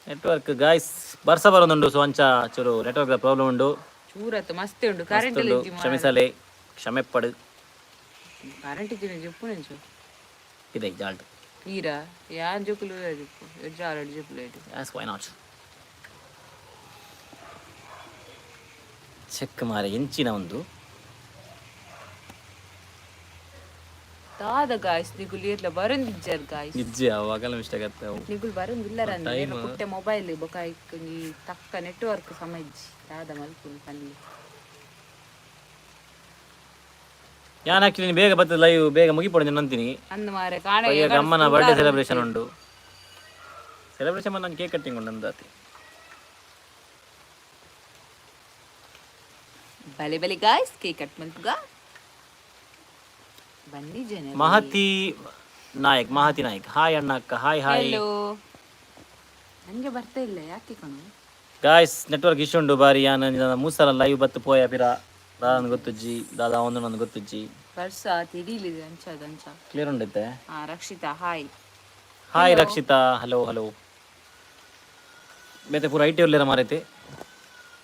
Network guys ಬರ್ಸ ಬರೋದುಂಡು so ಅಂಚ ಚೂರು ನೆಟ್ವರ್ಕ್ ಪ್ರಾಬ್ಲಮ್ ಉಂಡು ಚೂರತ್ತು ಮಸ್ತ್ ಉಂಡು ಕರೆಂಟ್ ಉಂಡು ಕ್ಷಮಿಸಲೆ ಕ್ಷಮೆಪ್ಪಡು ಕರೆಂಟ್ ಇಜ್ಜಿನ ಜಪ್ಪು ನೆಂಚು ಇದೆ ಜಾಲ್ಟ್ ಈರಾ ಯಾನ್ ಜೊಕ್ಕುಲು ಜಪ್ಪು ಎಡ್ಜಾರಡ್ ಜೊಕ್ಕುಲು ಐಟು ಯಾಸ್ ವೈ ನಾಟ್ ಚೆಕ್ ಮಾರೆ ಎಂಚಿನ ಒಂದು ದಾದ ಗಾಯ್ಸ್ ನಿಗುಲು ಇರ್ಲ ಬರಂದಿಜ್ಜರ್ ಗಾಯ್ಸ್ ನಿಜ್ಜೆ ಅವಾಗೆಲ್ಲ ಮಿಸ್ಟೇಕ್ ಆಗ್ತಾವೆ ನಿಗುಲು ಬರಂದಿಲ್ಲರ ಪುಟ್ಟೆ ಮೊಬೈಲ್ ಬೊಕಾಯಿ ತಕ್ಕ ನೆಟ್ವರ್ಕ್ ಸಮಜ್ಜಿ ದಾದ ಮಲ್ಪುನು ಪನ್ಲಿ ಯಾನ್ ಆಕ್ಚುಲಿ ಬೇಗ ಬರ್ತದೆ ಲೈವ್ ಬೇಗ ಮುಗಿಪೊಡು ನಾನು ಅಂತೀನಿ ಅಂದ ಮಾರೆ ಕಾಣ ಅಮ್ಮನ ಬರ್ಡೇ ಸೆಲೆಬ್ರೇಷನ್ ಉಂಡು ಸೆಲೆಬ್ರೇಷನ್ ನಾನು ಕೇಕ್ ಕಟ್ಟಿಂಗ್ ಉಂಡು ಅಂದಾತಿ ಬಲೆ ಬಲೆ ಗಾಯ್ಸ್ ಕೇಕ್ ಕಟ್ ಮಲ್ಪುಗ ಬನ್ನಿ ಜನ ಮಹತಿ ನಾಯಕ್ ಹಾಯ್ ಅಣ್ಣ ಅಕ್ಕ ಹಾಯ್ ಹಾಯ್ ಹಲೋ ನನಗೆ ಬರ್ತಾ ಇಲ್ಲ ಯಾಕೆ ಕಣು ಗಾಯ್ಸ್ ನೆಟ್ವರ್ಕ್ ಇಶ್ಯೂ ಉಂಡು ಬಾರಿ ಯಾನ್ ಮೂಸಲ ಲೈವ್ ಬತ್ತು ಪೋಯ ಪಿರ ದಾದನ್ ಗೊತ್ತುಜ್ಜಿ ದಾದ ಒಂದು ನಂದು ಗೊತ್ತುಜ್ಜಿ ವರ್ಷ ತಿಡಿಲಿದೆ ಅಂಚ ಕ್ಲಿಯರ್ ಉಂಡೈತೆ Rakshita hi hi Rakshita hello hello ಬೇತೆ ಪೂರ ಐಟಿ ಒಳ್ಳೆರ ಮಾರೈತೆ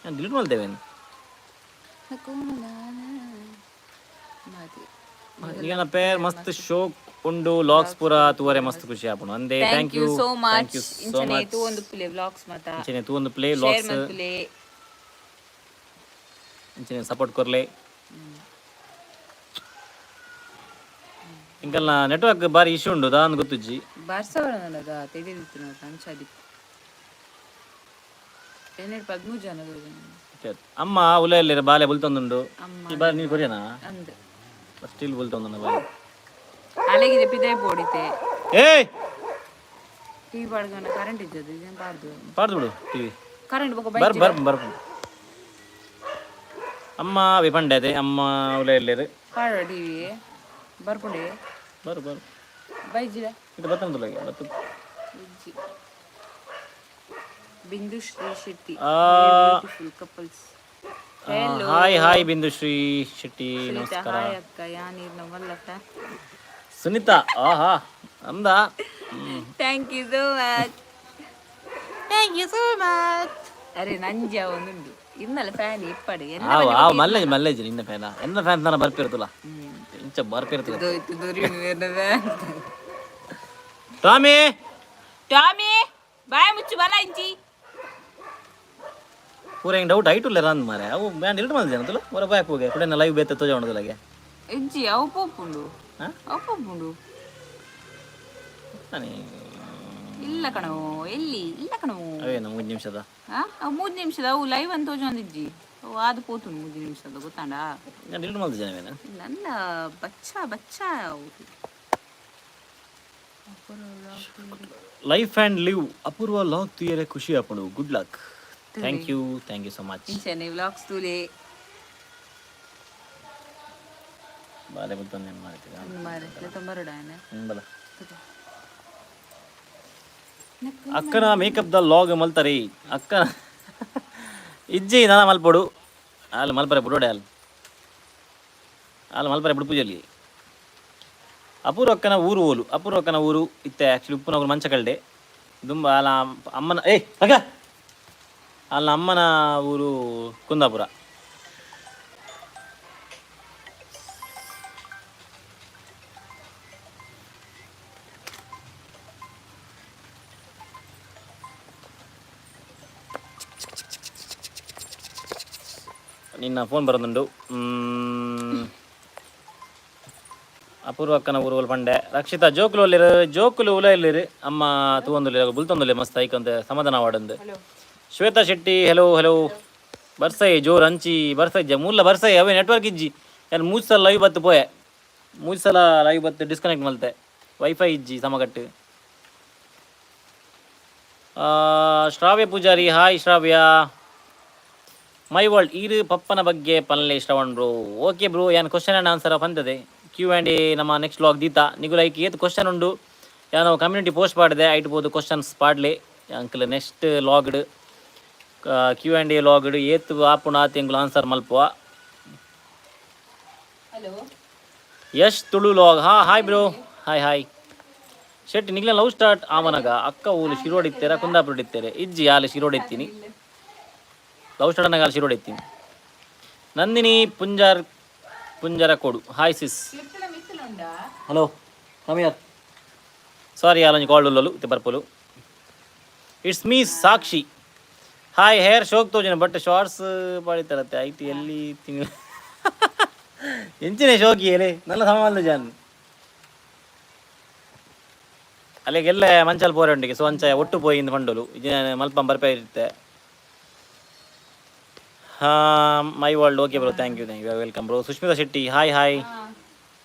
ನಾನು ಡಿಲೀಟ್ ಮಾಡ್ತೇವೆ ಈಗ ಪೇರ್ ಮಸ್ತ್ ಶೋಕ್ ಉಂಡು ಲಾಕ್ಸ್ ಪೂರ ತೂವರೆ ಮಸ್ತ್ ಖುಷಿ ಆಪುಂಡು ಅಂದೆ ಥ್ಯಾಂಕ್ ಯು ಸೋ ಮಚ್ ಇಂಚನೆ ತೂ ಒಂದು ಪ್ಲೇ ವ್ಲಾಗ್ಸ್ ಮತ ಇಂಚನೆ ತೂ ಒಂದು ಪ್ಲೇ ವ್ಲಾಗ್ಸ್ ಇಂಚನೆ ಸಪೋರ್ಟ್ ಕೊರ್ಲೆ ಇಂಕಲ್ನ ನೆಟ್ವರ್ಕ್ ಬಾರಿ ಇಶ್ಯೂ ಉಂಡು ದಾನ್ ಗೊತ್ತುಜ್ಜಿ ಬರ್ಸವಳ ನನಗ ತೆಡಿದಿತ್ತು ನೋಡು ಅಂಚಾದಿ ಏನೇಳು 13 ಜನ ಅಮ್ಮ ಉಲೆಯಲ್ಲಿ ಬಾಲೆ ಬುಲ್ತೊಂದುಂಡು ಈ ಬಾರಿ ನೀರು ಕೊರಿಯನಾ ಅಂದೆ ಸ್ಟಿಲ್ ಬುಲ್ತೊಂದು ಬಾಲೆ ಅಲೆಗಿದೆ ಪಿದೆ ಪೋಡಿತೆ ಏಯ್ ಟಿವಿ ಬಾಡ್ಗನ ಕರೆಂಟ್ ಇದ್ದದ್ದು ಇದೇನು ಪಾಡ್ದು ಬಿಡು ಟಿವಿ ಕರೆಂಟ್ ಬೊಕ ಬರ್ ಅಮ್ಮ ವಿಪಂಡೆ ಅಮ್ಮ ಉಲೆಯಲ್ಲಿ ಪಾಡ ಟಿವಿ ಬರ್ಪುಂಡೆ ಬರು ಬೈಜಿರ ಇದು ಬತ್ತೊಂದುಲೆಗೆ ಬತ್ತು ಬಿಂದು ಶ್ರೀ ಶೆಟ್ಟಿ ಕಪಲ್ಸ್ ಹಾಯ್ ಬಿಂದು ಶ್ರೀ ಶೆಟ್ಟಿ ನಮಸ್ಕಾರ ಹಾಯ್ ಅಕ್ಕ ಯಾನೀರ್ನ ಮಲ್ಲಕ್ಕ ಸುನೀತಾ ಆಹಾ ಅಂದ ಥ್ಯಾಂಕ್ ಯು ಸೋ ಮಚ್ ಅರೆ ನಂಜ ಒಂದುಂಡು ಇನ್ನಲ್ಲ ಫ್ಯಾನ್ ಇಪ್ಪಡೆ ಮಲ್ಲೇಜ್ ನಿನ್ನ ಫ್ಯಾನ ಎನ್ನ ಫ್ಯಾನ್ ತಾನ ಬರ್ಪಿರ್ತಲ್ಲ ಇಂಚ ಬರ್ಪಿರ್ತಲ್ಲ ಟಾಮಿ ಬಾಯ್ ಮುಚ್ಚು ಬಲ ಇಂಚಿ ಪೂರ ಹಿಂಗೆ ಡೌಟ್ ಐಟುಲ್ಲ ರಾಂದ್ ಮಾರೆ ಅವು ಬ್ಯಾಂಡ್ ಇಲ್ಟು ಮಾಡಿದೆ ಅಂತಲ್ಲ ಹೊರ ಬಾಯ್ ಹೋಗಿ ಕುಡಿನ ಲೈವ್ ಬೇತೆ ತೋಜ ಮಾಡೋದಿಲ್ಲಗೆ ಇಂಚಿ ಅವು ಪೋಪುಂಡು ಇಲ್ಲ ಕಣವು ಎಲ್ಲಿ ಇಲ್ಲ ಕಣವು ಅವೇನು 3 ನಿಮಿಷದ 3 ನಿಮಿಷದ ಅವು ಲೈವ್ ಅಂತ ತೋಜೊಂದಿಜ್ಜಿ ಅದು ಪೋತುಂಡು 3 ನಿಮಿಷದ ಗೊತ್ತಾಂಡ ನಾನು ಇಲ್ಟು ಮಾಡಿದೆ ಜನ ನನ್ನ ಬಚ್ಚ life and live Apoorva vlog ತುಯರೆ ಖುಷಿ ಆಪಣು good luck thank you so much ಇಂಚನೆ ವ್ಲಾಗ್ಸ್ ತೂಲೆ ಬಾಲೆ ಬಲ್ತೊಂದು ಏನು ಮಾಡ್ತೀವಿ ಬಲ ಅಕ್ಕನ ಮೇಕಪ್ ದ ಲಾಗ್ ಮಲ್ತಾರೆ ಅಕ್ಕ ಇಜ್ಜಿ ನಾನು ಮಲ್ಪಡು ಅಲ್ಲಿ ಮಲ್ಪರೆ ಬಿಡೋಡೆ ಅಲ್ಲಿ ಮಲ್ಪರೆ ಬಿಡು ಪೂಜೆಯಲ್ಲಿ ಅಪೂರ್ವಕ್ಕನ ಊರು ಇತ್ತೆ ಆ್ಯಕ್ಚುಲಿ ಉಪ್ಪುನವರು ಮಂಚ ಕಳ್ಡೆ ದುಂಬ ಅಲ್ಲ ಅಮ್ಮನ ಅಲ್ಲ ಅಮ್ಮನ ಊರು ಕುಂದಾಪುರ ನಿನ್ನ ಫೋನ್ ಬರೋದುಂಡು ಅಪೂರ್ವಕ್ಕನ ಊರು ಪಂಡೆ ರಕ್ಷಿತಾ ಜೋಕುಲು ಉಲ ಇಲ್ಲಿರು ಅಮ್ಮ ತೂವೊಂದುಲ್ಲೆ ಬುಲ್ತೊಂದುಲ್ಲೆ ಮಸ್ತ್ ಐಕಂತ ಸಮಾಧಾನ ವಾಡಂದು ಶ್ವೇತಾ ಶೆಟ್ಟಿ ಹಲೋ ಬರ್ಸೈ ಜೋರ್ ಅಂಚಿ ಬರ್ಸೈ ಮೂಲ ಬರ್ಸೈ ಅವೇ ನೆಟ್ವರ್ಕ್ ಇಜ್ಜಿ ಏನು 3 ಸಲ ಲೈವ್ ಬತ್ತು ಪೋಯೆ 3 ಸಲ ಲೈವ್ ಬತ್ತು ಡಿಸ್ಕನೆಕ್ಟ್ ಮಲ್ತೆ ವೈಫೈ ಇಜ್ಜಿ ಸಮಗಟ್ಟು Shravya Poojary hi Shravya my world ಈರು ಪಪ್ಪನ ಬಗ್ಗೆ ಪಲ್ಲೆ ಶ್ರವಣ್ ಬ್ರೋ ಓಕೆ ಬ್ರೋ ಏನು ಕ್ವಶನ್ ಆ್ಯಂಡ್ ಆನ್ಸರ್ ಬಂದದೆ Q&A ನಮ್ಮ ನೆಕ್ಸ್ಟ್ ಲಾಗ್ ದೀತಾ ನಿಗು ಲೈಕ್ ಏತ್ ಕ್ವಶನ್ ಉಂಡು ಯಾನೋ ಕಮ್ಯುನಿಟಿ ಪೋಸ್ಟ್ ಮಾಡಿದೆ ಐಟ್ಬೋದು ಕ್ವಶನ್ಸ್ ಪಾಡ್ಲೆ ಅಂಕಲ್ ನೆಕ್ಸ್ಟ್ ಲಾಗ್ಡ್ Q&A ಲಾಗ್ಡ್ ಏತ್ ಆಪುಣ ತಿಂಗಳು ಆನ್ಸರ್ ಮಲ್ಪುವ Yash Tulu vlog hi bro hi Shetty ನಿಗ್ಲ ಲವ್ ಸ್ಟಾರ್ಟ್ ಆಮನಗ ಅಕ್ಕ ಊಲು ಶಿರೋಡಿತ್ತೇರ ಕುಂದಾಪುರ ಇತ್ತೇರೆ ಇಜ್ಜಿ ಆಲೆ ಶಿರೋಡೆತ್ತೀನಿ ಲವ್ ಸ್ಟಾರ್ಟ್ ಅನ್ನಗ ಶಿರೋಡೆತ್ತೀನಿ ನಂದಿನಿ ಪುಂಜರ ಕೊಡು ಹಾಯ್ ಸಿಸ್ ಹಲೋ ಕಮಿಯರ್ ಸಾರಿ ಆಲಂಜಿ ಕಾಲ್ ಉಲ್ಲಲು ಇತ್ತೆ ಬರ್ಪುಲು ಇಟ್ಸ್ ಮೀ ಸಾಕ್ಷಿ ಹಾಯ್ ಹೇರ್ ಶೋಕ್ ತೋಜನ ಬಟ್ ಶಾರ್ಟ್ಸ್ ಪಾಡಿತಾರತ್ತೆ ಐಟಿ ಎಲ್ಲಿ ತಿಂಗಳು ಎಂಚಿನ ಶೋಕಿ ಎಲೆ ನಲ್ಲ ಸಮಾನ ಜಾನ್ ಅಲ್ಲಿಗೆಲ್ಲ ಮಂಚಾಲ್ ಪೋರೆ ಉಂಡಿಗೆ ಸೊ ಅಂಚ ಒಟ್ಟು ಪೋಯಿಂದ ಪಂಡೋಲು ಇದು ಮಲ್ಪ ಬರ್ಪೆ ಇರುತ್ತೆ my world okay bro thank you welcome bro Sushmita Shetty hi hi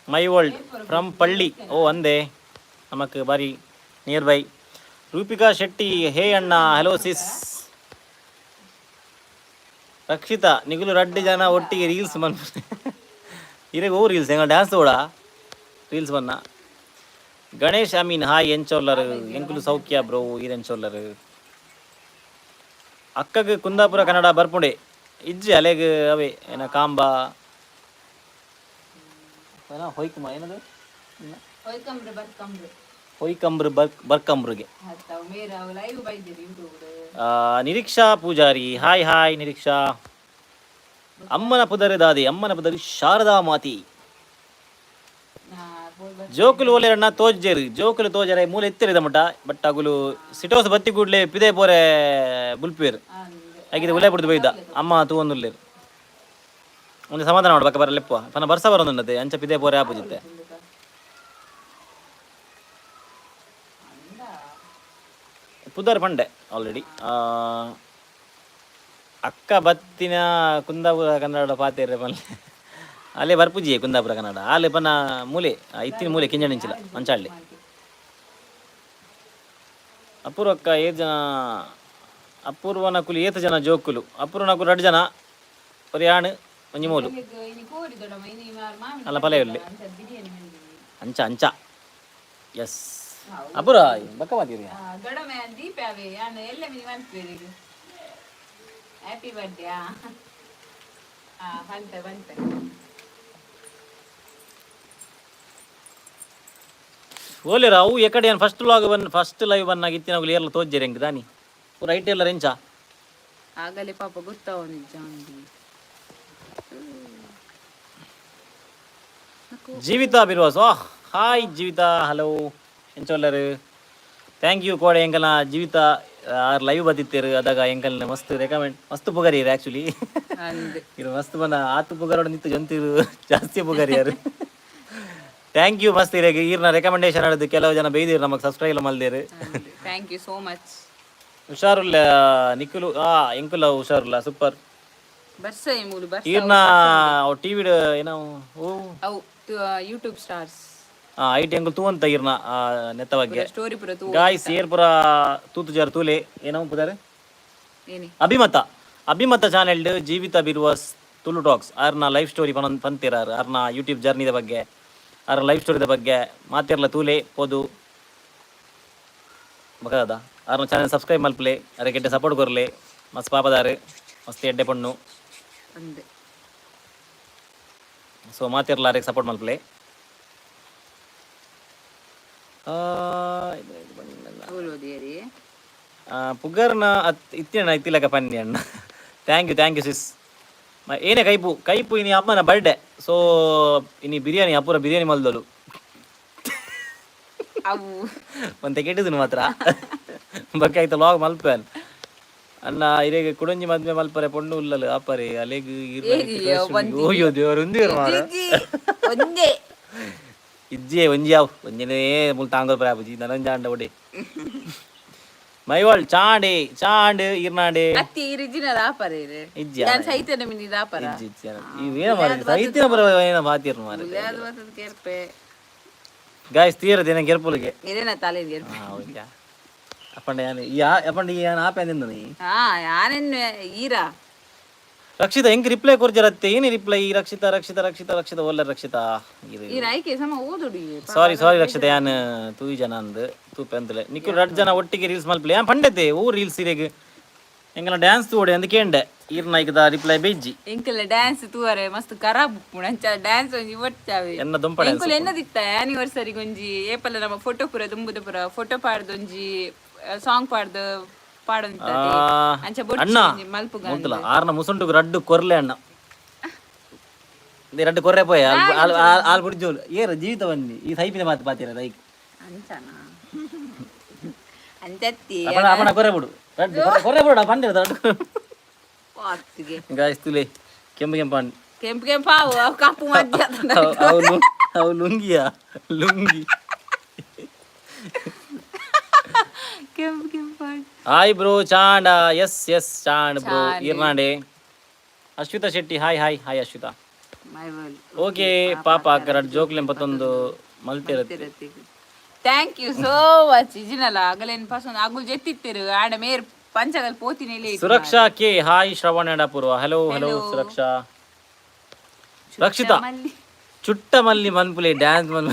my world from Palli ಓ ಅಂದೆ ನಮಕ್ ಬಾರಿ nearby Roopika Shetty hey ಅಣ್ಣ ಹಲೋ ಸಿಸ್ ರಕ್ಷಿತಾ ನಿಗುಲು ರಡ್ಡು ಜನ ಒಟ್ಟಿಗೆ ರೀಲ್ಸ್ ಬನ್ ಇರಗ ಓ ರೀಲ್ಸ್ ಎಂಗ ಡ್ಯಾನ್ಸ್ ಓಡ ರೀಲ್ಸ್ ಬನ್ನ ಗಣೇಶ್ ಅಮೀನ್ ಹಾಯ್ ಎಂಚೋಲ್ಲರ್ ಎಂಕುಲು ಸೌಖ್ಯ ಬ್ರೋ ಈರೆಂಚೋಲ್ಲರ್ ಅಕ್ಕಗೆ ಕುಂದಾಪುರ ಕನ್ನಡ ಬರ್ಪುಂಡೆ ಇಜ್ಜಿ ಅಲೆಗ್ ಅವೇ ಏನ ಕಾಂಬ ಹೊಯ್ಕಮ್ಮ ಏನದು ಹೊಯ್ಕಂಬ್ರು ಬರ್ಕಂಬ್ರಿಗೆ ನಿರೀಕ್ಷಾ ಪೂಜಾರಿ ಹಾಯ್ ಹಾಯ್ ನಿರೀಕ್ಷಾ ಅಮ್ಮನ ಪುದರಿ ದಾದಿ ಅಮ್ಮನ ಪುದರಿ ಶಾರದಾ ಮಾತಿ ಜೋಕುಲು ಓಲೆರಣ್ಣ ತೋಜ್ಜೇರು ಜೋಕುಲು ತೋಜರೆ ಮೂಲ ಎತ್ತಿರಿದ ಮಟ ಬಟ್ ಅಗುಲು ಸಿಟೋಸ್ ಬತ್ತಿ ಕೂಡ್ಲೆ ಪಿದೆ ಪೋರೆ ಬುಲ್ಪೇರು ಹಾಗಿದೆ ಉಲೆ ಬಿಡ್ದು ಬೈದ ಅಮ್ಮ ತೂ ಒಂದುಲ್ಲೇರು ಒಂದು ಸಮಾಧಾನ ಮಾಡು ಬಕ್ಕ ಬರಲೆಪ್ಪ ಪನ ಬರ್ಸ ಬರೋದನ್ನತೆ ಅಂಚ ಪಿದೆ ಪೋರೆ ಆಪುಜಿತ್ತೆ ಪುದರ್ ಪಂಡೆ ಆಲ್ರೆಡಿ ಅಕ್ಕ ಬತ್ತಿನ ಕುಂದಾಪುರ ಕನ್ನಡ ಪಾತೇರೆ ಪಲ್ಲೆ ಅಲ್ಲೇ ಬರ್ಪುಜಿಯೇ ಕುಂದಾಪುರ ಕನ್ನಡ ಅಲ್ಲೇ ಪನ ಮೂಲೆ ಇತ್ತಿನ ಮೂಲೆ ಕಿಂಜಣಿಂಚಿಲ್ಲ ಮಂಚಾಳ್ಳಿ ಅಪೂರ್ವಕ್ಕ ಏತ್ ಜನ ಅಪೂರ್ವ ನಕುಲು ಏತು ಜನ ಜೋಕುಲು ಅಪೂರ್ವ ನಕುಲು 2 ಜನ ಒರಿ ಆಣು ಒಂಜಿ ಮೂಲು ಅಲ್ಲ ಪಲೆಯುಲ್ಲಿ ಅಂಚ ಅಂಚ ಎಸ್ ಅಪೂರ ಬಕ್ಕ ಮಾತೀರಿ ಓಲೆರ ಅವು ಎಕಡೆ ಏನು ಫಸ್ಟ್ ಲೈವ್ ಬನ್ನಾಗ ಇತ್ತಿನಾಗಲಿ ಏರ್ಲ ತೋಜ್ಜೇರಿ ಹೆಂಗೆ ದಾನಿ ಪೂರ ಐಟಿ ಎಲ್ಲ ರೆಂಚ ಆಗಲೇ ಪಾಪ ಗೊತ್ತಾವ ನಿಜ Jeevitha ಬಿರ್ವಾಸ್ hi Jeevitha hello ಎಂಚೊಲ್ಲರು thank you ಕೋಡೆ ಎಂಕಲ್ನ ಜೀವಿತ ಲೈವ್ ಬತ್ತಿತ್ತೇರು ಅದಾಗ ಎಂಕಲ್ನ ಮಸ್ತ್ ರೆಕಮೆಂಡ್ ಮಸ್ತ್ ಪುಗರಿ ಇರು ಆ್ಯಕ್ಚುಲಿ ಇರು ಮಸ್ತ್ ಬನ್ನ ಆತು ಪುಗರೋಡು ನಿಂತು ಜಂತಿರು ಜಾಸ್ತಿ ಪುಗರಿ ಯಾರು ಥ್ಯಾಂಕ್ ಯು ಮಸ್ತ್ ಇರಾಗ ಈರ್ನ ರೆಕಮೆಂಡೇಶನ್ ಹೇಳಿದ್ದು ಕೆಲವು ಜನ ಬೈದಿರು ನಮಗೆ ಸಬ್ಸ್ಕ್ರೈಬ್ ಮಲ್ದೇರು ಥ್ಯಾಂಕ್ ಯು ಸೋ ಮಚ್ ಹುಷಾರುಲ್ಲ ನಿಖಿಲು ಎಂಕುಲ ಹುಷಾರುಲ್ಲ ಸೂಪರ್ ಬರ್ಸ ಮೂಲು ಬರ್ಸ ಈರ್ನ ಟಿವಿ ಏನೋ ಅವು ಯೂಟ್ಯೂಬ್ ಸ್ಟಾರ್ಸ್ ಐಟಿ ಅಂಕಲ್ ತೂ ಅಂತ ಇರ್ನ ನೆತ್ತ ಬಗ್ಗೆ ಸ್ಟೋರಿ ಪುರ ತೂ ಗಾಯ್ಸ್ ಏರ್ ಪುರ ತೂತು ಜಾರ್ ತೂಲೆ ಏನೋ ಪುದಾರೆ ಏನಿ ಅಭಿಮತ ಚಾನೆಲ್ ಜೀವಿತ ಬಿರ್ವಾಸ್ ತುಳು ಟಾಕ್ಸ್ ಆರ್ನ ಲೈಫ್ ಸ್ಟೋರಿ ಪಂತಿರಾರು ಆರ್ನ ಯೂಟ್ಯೂಬ್ ಜರ್ನಿದ ಬಗ್ಗೆ ಆರ್ ಲೈಫ್ ಸ್ಟೋರಿದ ಬಗ್ಗೆ ಮಾತಿರ್ಲ ತೂಲೆ ಪೋದು ಮಗದ ಆರ್ನ ಚಾನೆಲ್ ಸಬ್ಸ್ಕ್ರೈಬ್ ಮಲ್ಪಲೆ ಅದಕ್ಕೆ ಎಡ್ಡೆ ಸಪೋರ್ಟ್ ಕೊರ್ಲೆ ಮಸ್ತ್ ಪಾಪದಾರು ಮಸ್ತ್ ಎಡ್ಡೆ ಪಣ್ಣು ಸೊ ಮಾತಿರ್ಲ ಅದಕ್ಕೆ ಸಪೋರ್ಟ್ ಮಲ್ಪಲೆ ಪುಗರ್ನ ಇತ್ತಿನ ಇತ್ತಿಲಕ ಪನ್ನಿ ಅಣ್ಣ ಥ್ಯಾಂಕ್ ಯು ಸಿಸ್ ಏನೇ ಕೈಪು ಇನಿ ಅಮ್ಮನ ಬರ್ಡೇ ಸೊ ಇನಿ ಬಿರಿಯಾನಿ ಅಪೂರ ಬಿರಿಯಾನಿ ಮಲ್ದಲು ಒಂತೆ ಕೆಟ್ಟಿದನು ಮಾತ್ರ ಬಕ್ಕ ಆಯ್ತು ಲಾಗ್ ಮಲ್ಪನ್ ಅನ್ನ ಇರೇಗ ಕುಡಂಜಿ ಮದ್ಮೆ ಮಲ್ಪರೆ ಪೊಣ್ಣು ಉಲ್ಲಲು ಅಪ್ಪರೆ ಅಲೆಗ್ ಓಯ್ಯೋ ದೇವರೊಂದು ಇಜ್ಜೆ ಒಂಜಿಯಾವ್ ಒಂಜನೇ ಮುಲ್ ತಾಂಗೋಲ್ ಪರಾಪುಜಿ ನನಂಜಾಂಡ ಒಡೆ ಮೈವಾಳ್ ಚಾಂಡೆ ಇರ್ನಾಡೆ ಅತ್ತಿ ಇರಿಜಿನ ರಾಪರೆ ಇಜ್ಜೆ ನಾನು ಸೈತನ ಮಿನಿ ರಾಪರ ಇಜ್ಜೆ ಇವೇನ ಮಾರಿ ಸೈತಿನ ಬರ ಏನ ಮಾತಿರ್ನ ಮಾರಿ ಅದು ಬರ್ತದ ಕೆರ್ಪೆ ಗಾಯ್ಸ್ ತೀರದೇನ ಕೆರ್ಪುಲಿಗೆ ಇದೇನ ತಲೆ ಕೆರ್ಪೆ ಹೌದಾ ಅಪ್ಪಂಡೆ ಯಾನ್ ಆಪೆಂದಿಂದ ನೀ ಯಾನೆನ್ ಈರಾ ರಕ್ಷಿತಾ ಹೆಂಗ್ ರಿಪ್ಲೈ ಕೊರ್ಜರತ್ತೆ ಏನಿ ರಿಪ್ಲೈ ರಕ್ಷಿತಾ ಒಳ್ಳೆ ರಕ್ಷಿತಾ ಸಾರಿ ರಕ್ಷಿತಾ ಯಾನ್ ತೂಯಿ ಜನ ಅಂದ್ ತೂಪೆ ಅಂತಲೆ ನಿಕ್ಕು 2 ಜನ ಒಟ್ಟಿಗೆ ರೀಲ್ಸ್ ಮಲ್ಪಲೆ ಯಾನ್ ಪಂಡತೆ ಓ ರೀಲ್ಸ್ ಇರೆಗ್ ಎಂಕಲ ಡ್ಯಾನ್ಸ್ ತೂಡೆ ಅಂದಕೇಂಡೆ ಈರ್ನಾಯ್ಕದ ರಿಪ್ಲೈ ಬೆಜ್ಜಿ ಎಂಕಲ ಡ್ಯಾನ್ಸ್ ತೂವರೆ ಮಸ್ತ್ ಖರಾಬ್ ಉಪ್ಪುಂಡು ಅಂಚ ಡ್ಯಾನ್ಸ್ ಒಂಜಿ ಒಟ್ಟಾವೆ ಎನ್ನ ದುಂಪ ಡ್ಯಾನ್ಸ್ ಎಂಕುಲು ಎನ್ನದಿತ್ತ ಆನಿವರ್ಸರಿ ಒಂಜಿ ಏಪಲ ನಮ್ಮ ಫೋಟೋ ಪೂರ ದುಂಬುದ ಪೂರ ಫೋಟೋ ಪಾಡ್ದೊಂಜಿ ಸಾಂಗ್ ಪಾಡೊಂದು ಅಂಚ ಅಣ್ಣ ಬೊಡ್ಚಿ ಮಲ್ಪುಗ ಮೊದಲ ಆರ್ನ ಮುಸುಂಟು ರಡ್ಡು ಕೊರ್ಲೆ ಅಣ್ಣ ರಡ್ಡು ಕೊರ್ರೆ ಪೋಯ ಆಲ್ ಬುಡ್ಜೋಲು ಏರು ಜೀವಿತ ಬನ್ನಿ ಈ ಸೈಪಿನ ಮಾತು ಪಾತಿರ ದೈಕ್ ಅಂಚನ ಅಂಚತ್ತಿ ಅಪಣ ಕೊರ್ರೆ ಬಿಡು ರಡ್ಡು ಕೊರ್ರೆ ಬಿಡು ಪಂಡಿರ ರಡ್ಡು ಪಾತಿಗೆ ಗಾಯ್ಸ್ ತುಲೆ ಕೆಂಪು ಕೆಂಪು ಕೆಂಪು ಕೆಂಪಾವು ಅವು ಕಪ್ಪು ಮಧ್ಯ ಅವು ಲುಂಗಿ ಕೆಂಪು ಕೆಂಪು ಹಾಯ್ ಬ್ರೋ ಚಾಂಡ ಎಸ್ ಚಾಂಡ್ ಬ್ರೋ ಈರ್ನಾಡೆ ಅಶ್ವಿತಾ ಶೆಟ್ಟಿ ಹಾಯ್ ಅಶ್ವಿತಾ ಓಕೆ ಪಾಪ ಅಕ್ಕರ ಜೋಕ್ಲೆ ಎಂಬತ್ತೊಂದು ಮಲ್ತಿರತ್ತೆ ಥ್ಯಾಂಕ್ ಯು ಸೋ ಮಚ್ ಇಜಿನಲ್ಲ ಆಗಲೇನು ಪಸಂದ್ ಅಗುಲ್ ಜೆತ್ತಿತ್ತಿರು ಆಡ ಮೇರ್ ಪಂಚಗಲ್ ಪೋತಿನೇಲಿ ಸುರಕ್ಷಾ ಕೆ ಹಾಯ್ ಶ್ರವಣ ಅಪೂರ್ವ ಹಲೋ ಸುರಕ್ಷಾ ರಕ್ಷಿತಾ ಚುಟ್ಟ ಮಲ್ಲಿ ಮನ್ಪುಲೆ ಡ್ಯಾನ್ಸ್ ಮಲ್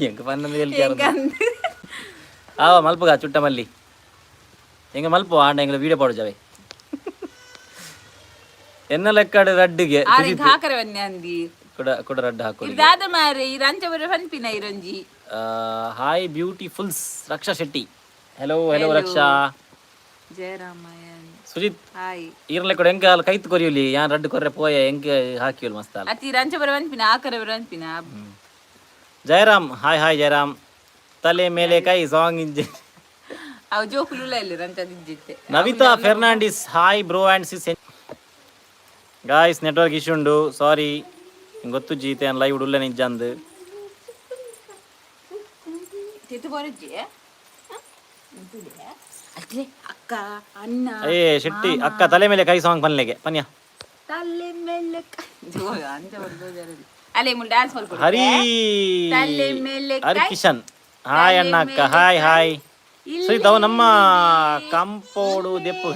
ಎಂಕ ಪನ್ನ ಆವ ಮಲ್ಪುಗ ಚುಟ್ಟ ಮಲ್ಲಿ ಎಂಗ ಮಲ್ಪು ಆಂಡ ಎಂಗ್ಲ ವೀಡಿಯೋ ಪಾಡು ಜಾವೆ ಎನ್ನ ಲೆಕ್ಕಡ ರಡ್ಡಿಗೆ ಹಾಕರೆ ಬನ್ನಿ ಅಂದಿ ಕುಡ ರಡ್ಡು ಹಾಕು ಇದಾದ ಮಾರೆ ಈ ರಂಚ ಬರ ಪನ್ಪಿನ ಇರಂಜಿ ಹಾಯ್ ಬ್ಯೂಟಿಫುಲ್ಸ್ ರಕ್ಷಾ ಶೆಟ್ಟಿ ಹಲೋ ರಕ್ಷಾ ಜಯರಾಮಯ್ಯನ್ ಸುಜಿತ್ ಹಾಯ್ ಈರ್ಲೆ ಕೂಡ ಎಂಕ ಕೈತ್ ಕೊರಿಯುಲಿ ಯಾನ್ ರಡ್ಡು ಕೊರ್ರೆ ಪೋಯ ಎಂಕ ಹಾಕಿಯುಲ್ ಮಸ್ತ್ ಅಲ್ಲ ಅತಿ ರಂಚ ಬರ ಪನ್ಪಿನ ಆಕರೆ ಬರ ಪನ್ಪಿನ ಜಯರಾಮ್ ಹಾಯ್ ಜಯರಾಮ್ ತಲೆ ಮೇಲೆ ಕೈ ಸಾಂಗ್ ಇಂಜೆ ಅವು ಜೋಕುಲುಲ್ಲ ಇಲ್ಲಿ ರಂಚ ದಿಜ್ಜಿತ್ತೆ Navitha Fernandes hi bro and sis guys network issue ಉಂಡು ಸಾರಿ ಗೊತ್ತು ಜೀತೆ ಅನ್ ಲೈವ್ ಉಳ್ಳೆ ನಿಜ್ಜಂದು ಅಕ್ಕ ಅಣ್ಣ ಏ ಶೆಟ್ಟಿ ಅಕ್ಕ ತಲೆ ಮೇಲೆ ಕೈ ಸಾಂಗ್ ಪನ್ಲೆಗೆ ಪನ್ಯ ತಲೆ ಮೇಲೆ ಅಲ್ಲೇ ಮುಲ್ ಡ್ಯಾನ್ಸ್ ಮಾಡ್ಕೊಳ್ಳಿ ಹರಿ ತಲೆ ಮೇಲೆ ಹರಿ ಕಿಶನ್ ಹಾಯ್ ಅಣ್ಣ ಅಕ್ಕ ಹಾಯ್ ಸರಿ ತಾವು ನಮ್ಮ ಕಂಪೋಡು ದೆಪ್ಪು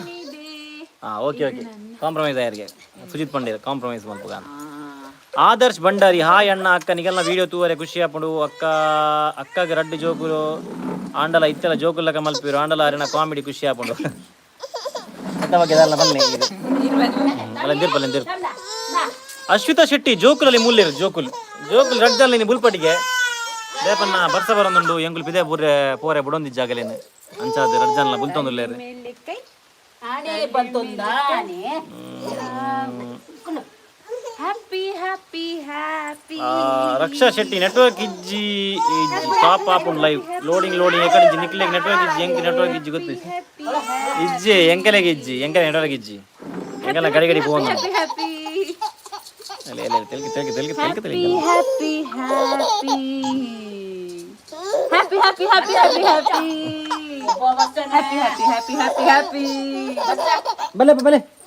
ಓಕೆ ಕಾಂಪ್ರಮೈಸ್ ಆಯರ್ಗೆ ಸುಜಿತ್ ಪಂಡಿರ ಕಾಂಪ್ರಮೈಸ್ ಮಲ್ಪುಗ ಆದರ್ಶ್ ಭಂಡಾರಿ ಹಾಯ್ ಅಣ್ಣ ಅಕ್ಕ ನಿಗಲ್ನ ವಿಡಿಯೋ ತೂವರೆ ಖುಷಿ ಆಪುಂಡು ಅಕ್ಕಗೆ ರಡ್ಡು ಜೋಕುಲು ಆಂಡಲ ಇತ್ತೆಲ್ಲ ಜೋಕುಲ್ಲಕ ಮಲ್ಪಿರು ಆಂಡಲ ಅರಿನ ಕಾಮಿಡಿ ಖುಷಿ ಆಪುಂಡು ಬಗ್ಗೆ ಅದೆಲ್ಲ ಬನ್ನಿ ಅಶ್ವಿತಾ ಶೆಟ್ಟಿ ಜೋಕುಲಲ್ಲಿ ಮೂಲ್ಯರು ಜೋಕುಲ್ ರಡ್ಜಲ್ಲಿ ನೀನು ಬುಲ್ಪಟ್ಟಿಗೆ ದೇಪನ್ನ ಬರ್ಸ ಬರೋದುಂಡು ಎಂಗುಲ್ ಪಿದೆ ಪೋರೆ ಬುಡೊಂದಿ ಜಾಗಲೇನು ಅಂಚಾದ ರಡ್ಜನ್ಲ ಬುಲ್ತೊಂದುಲ್ಲೇರು ರಕ್ಷಾ ಶೆಟ್ಟಿ ನೆಟ್ವರ್ಕ್ ಇಜ್ಜಿ ಸ್ಟಾಪ್ ಆಪುಂಡು ಲೈವ್ ಲೋಡಿಂಗ್ ಎಕಡೆ ನಿಕ್ಲೆಗ್ ನೆಟ್ವರ್ಕ್ ಇಜ್ಜಿ ಎಂಕ್ ನೆಟ್ವರ್ಕ್ ಇಜ್ಜಿ ಗೊತ್ತು ಇಜ್ಜಿ ಎಂಕಲೆಗೆ ಇಜ್ಜಿ ಎಂಕಲೆ ನೆಟ್ವರ್ಕ್ ಇಜ್ಜಿ ಎಂಕಲ ಗಡಿ ಫೋನ್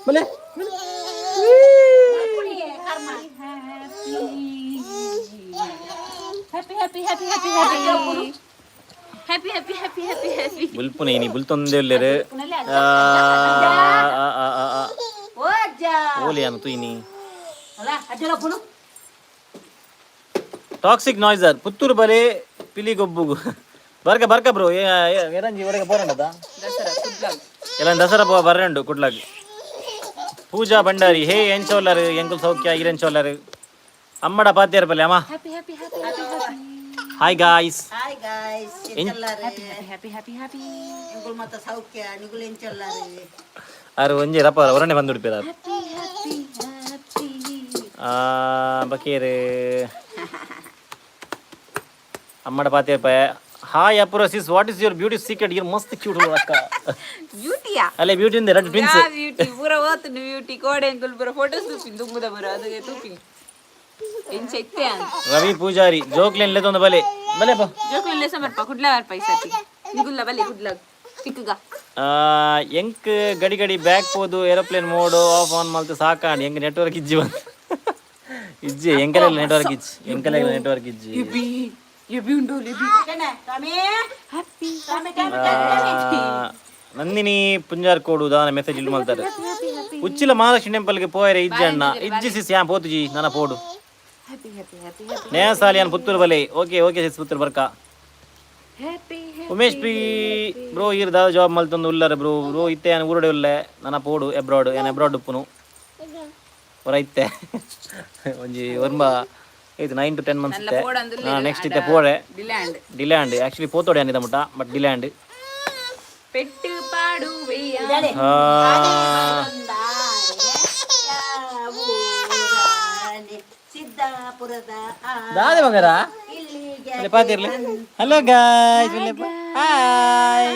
ಬಲೆ ಬುಲ್ಪುನೆ ನೀ ಬುಲ್ತೊಂದೆ ಒಲ್ಲೆರು ಓಲಿ ಅನ್ನು ತುಯ್ನಿ ಟಾಕ್ಸಿಕ್ ನಾಯ್ಸರ್ ಪುತ್ತೂರು ಬಲೆ ಪಿಲಿಗೊಬ್ಬುಗು ಬರ್ಕ ಬ್ರೋ ಎರಂಜಿ ಒಳಗೆ ಪೋರಂಡದ ಎಲ್ಲ ದಸರಾ ಬರ್ರಂಡು ಕುಡ್ಲಾಗಿ ಪೂಜಾ ಭಂಡಾರಿ ಹೇ ಎಂಚೋಲ್ಲರು ಎಂಕುಲ್ ಸೌಖ್ಯ ಇರೆಂಚೋಲ್ಲರು ಅಮ್ಮಡ ಪಾತ್ಯಾರ ಪಲ್ಲೆ ಅಮ್ಮ ಹಾಯ್ ಗಾಯ್ಸ್ ಅರು ಒಂಜಿ ರಪ್ಪ ಹೊರನೆ ಬಂದು ಉಡುಪಿರ ಬಕೇರು ಅಮ್ಮಡ ಪಾತ್ಯಾರ ಪಯ hi Apoorva sis what is your beauty secret ಇಯರ್ ಮಸ್ತ್ ಕ್ಯೂಟ್ ಅಕ್ಕ ಬ್ಯೂಟಿಯಾ ಅಲ್ಲೇ ಬ್ಯೂಟಿ ಇಂದ ರೆಡ್ ಟ್ವಿನ್ಸ್ ಬ್ಯೂಟಿ ಪೂರ ಓತು ಬ್ಯೂಟಿ ಕೋಡೆ ಅಂಕಲ್ ಪೂರ ಫೋಟೋಸ್ ತೂಪಿನ್ ದುಂಗುದ ಬರ ಅದಕ್ಕೆ ತೂಪಿನ್ ಎಂಚೆತ್ತೆ ರವಿ ಪೂಜಾರಿ ಜೋಕ್ಲೆನ್ ಲೆತೊಂದು ಬಲೆ ಪಾ ಜೋಕ್ಲೆನ್ ಲೆಸ ಬರ್ಪ ಕುಡ್ಲ ಪೈಸಾತಿ ನಿಗುಲ್ಲ ಬಲೆ ಕುಡ್ಲ ತಿಕ್ಕಗ ಎಂಕ್ ಗಡಿ ಬ್ಯಾಕ್ ಪೋದು ಏರೋಪ್ಲೇನ್ ಮೋಡ್ ಆಫ್ ಆನ್ ಮಲ್ತು ಸಾಕಾಣಿ ಎಂಕ್ ನೆಟ್ವರ್ಕ್ ಇಜ್ಜಿ ಬಂತು ಇಜ್ಜಿ ಎಂಕಲೆಲ್ಲ ನೆಟ್ವರ್ಕ್ ಇಜ್ಜಿ ನಂದಿನಿ ಪುಂಜಾರ್ ಕೋಡು ದಾನ ಮೆಸೇಜ್ ಇಲ್ಲಿ ಮಾಡ್ತಾರೆ ಉಚ್ಚಿಲ ಮಹಾಲಕ್ಷ್ಮಿ ಟೆಂಪಲ್ಗೆ ಪೋಯರೆ ಇಜ್ಜಿ ಅಣ್ಣ ಇಜ್ಜಿ ಸಿಸ್ ಯಾ ಪೋತುಜಿ ನನ್ನ ಪೋಡು ನೇಸಾಲಿಯನ್ ಪುತ್ತೂರು ಬಲೆ ಓಕೆ ಸಿಸ್ ಪುತ್ತೂರು ಬರ್ಕ ಉಮೇಶ್ ಪ್ರೀ ಬ್ರೋ ಈರ್ದ ಜಾಬ್ ಮಲ್ತೊಂದು ಉಲ್ಲರೆ ಬ್ರೋ ಬ್ರೋ ಇತ್ತೆ ಏನು ಊರಡೆ ಉಲ್ಲೆ ನನ್ನ ಪೋಡು ಎಬ್ರಾಡ್ ಏನು ಎಬ್ರಾಡ್ ಉಪ್ಪುನು ಹೊರ ಇತ್ತೆ ಒಂಜಿ ವರ್ಮ ಇದು 9 to 10 months ಇತ್ತೆ ನೆಕ್ಸ್ಟ್ ಇತ್ತೆ ಪೋಡೆ ಡಿಲ್ಯಾಂಡ್ ಆ್ಯಕ್ಚುಲಿ ಪೋತೋಡೆ ಅನಿದ ಮುಟ ಬಟ್ ಡಿಲ್ಯಾಂಡ್ ಪೆಟ್ಟು ಪಾಡು ದಾದೆ ಮಗರ ಪಾತಿರ್ಲಿ hello guys hi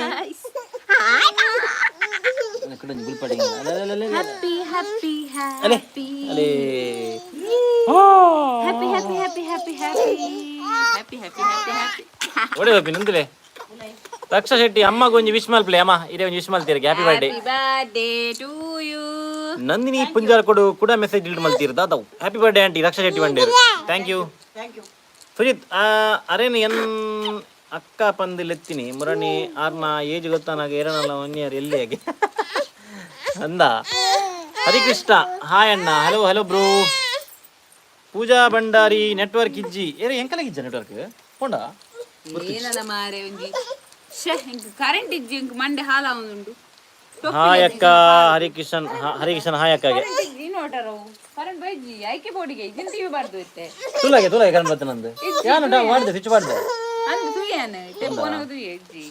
happy happy happy ಒಡೆ ಹೋಪಿ ನಂದಿಲೆ ರಕ್ಷಾ ಶೆಟ್ಟಿ ಅಮ್ಮಗ ಒಂಜಿ ವಿಶ್ ಮಲ್ಪ್ಲೆ ಅಮ್ಮ ಇದೇ ಒಂಜಿ ವಿಶ್ ಮಲ್ತೀರಿ happy birthday to you Nandini Punjara ಕೊಡು ಕೂಡ ಮೆಸೇಜ್ ಡಿಲೀಟ್ ಮಲ್ತೀರಿ ದಾದವು happy birthday aunty Raksha Shetty ಬಂಡೇರು ಥ್ಯಾಂಕ್ ಯು ಸುಜಿತ್ ಅರೇನು ಎನ್ ಅಕ್ಕ ಪಂದಿಲೆತ್ತೀನಿ ಮುರಣಿ ಆರ್ನ ಏಜ್ ಗೊತ್ತಾನಾಗ ಏರನಲ್ಲ ಒನ್ನಿಯರ್ ಎಲ್ಲಿ ಆಗಿ ಅಂದ ಹರಿಕೃಷ್ಣ ಹಾಯ್ ಅಣ್ಣ ಹಲೋ ಹಲೋ ಬ್ರೋ ಪೂಜಾ ಭಂಡಾರಿ ನೆಟ್ವರ್ಕ್ ಇಜ್ಜಿ ಏರ ಎಂಕಲಾಗಿಜ್ಜ ನೆಟ್ವರ್ಕ್ ಪೋಂಡ ಏನಲ್ಲ ಮಾರೆ ಒಂಜಿ ಕರೆಂಟ್ ಇಜ್ಜಿ ಮಂಡೆ ಹಾಲ ಉಂಟು ಹಾಯ್ ಅಕ್ಕ ಹರಿಕಿಶನ್ ಹಾಯ್ ಅಕ್ಕಗೆ ಕರೆಂಟ್ ಬೈಜಿ ಐಕೆ ಬೋರ್ಡಿಗೆ ಇಜಿನ್ ಟಿವಿ ಬಾರ್ದು ಇತ್ತೆ ತುಲಾಗೆ ಕರೆಂಟ್ ಬರ್ತದೆ ನಂದು ಯಾನು ಮಾಡಿದೆ ಸ್ವಿಚ್ ಮಾಡಿದೆ ಅಂದು ತುಯೇನೆ ಇತ್ತೆ ಫೋನ್ ತುಯೇ ಇಜ್ಜಿ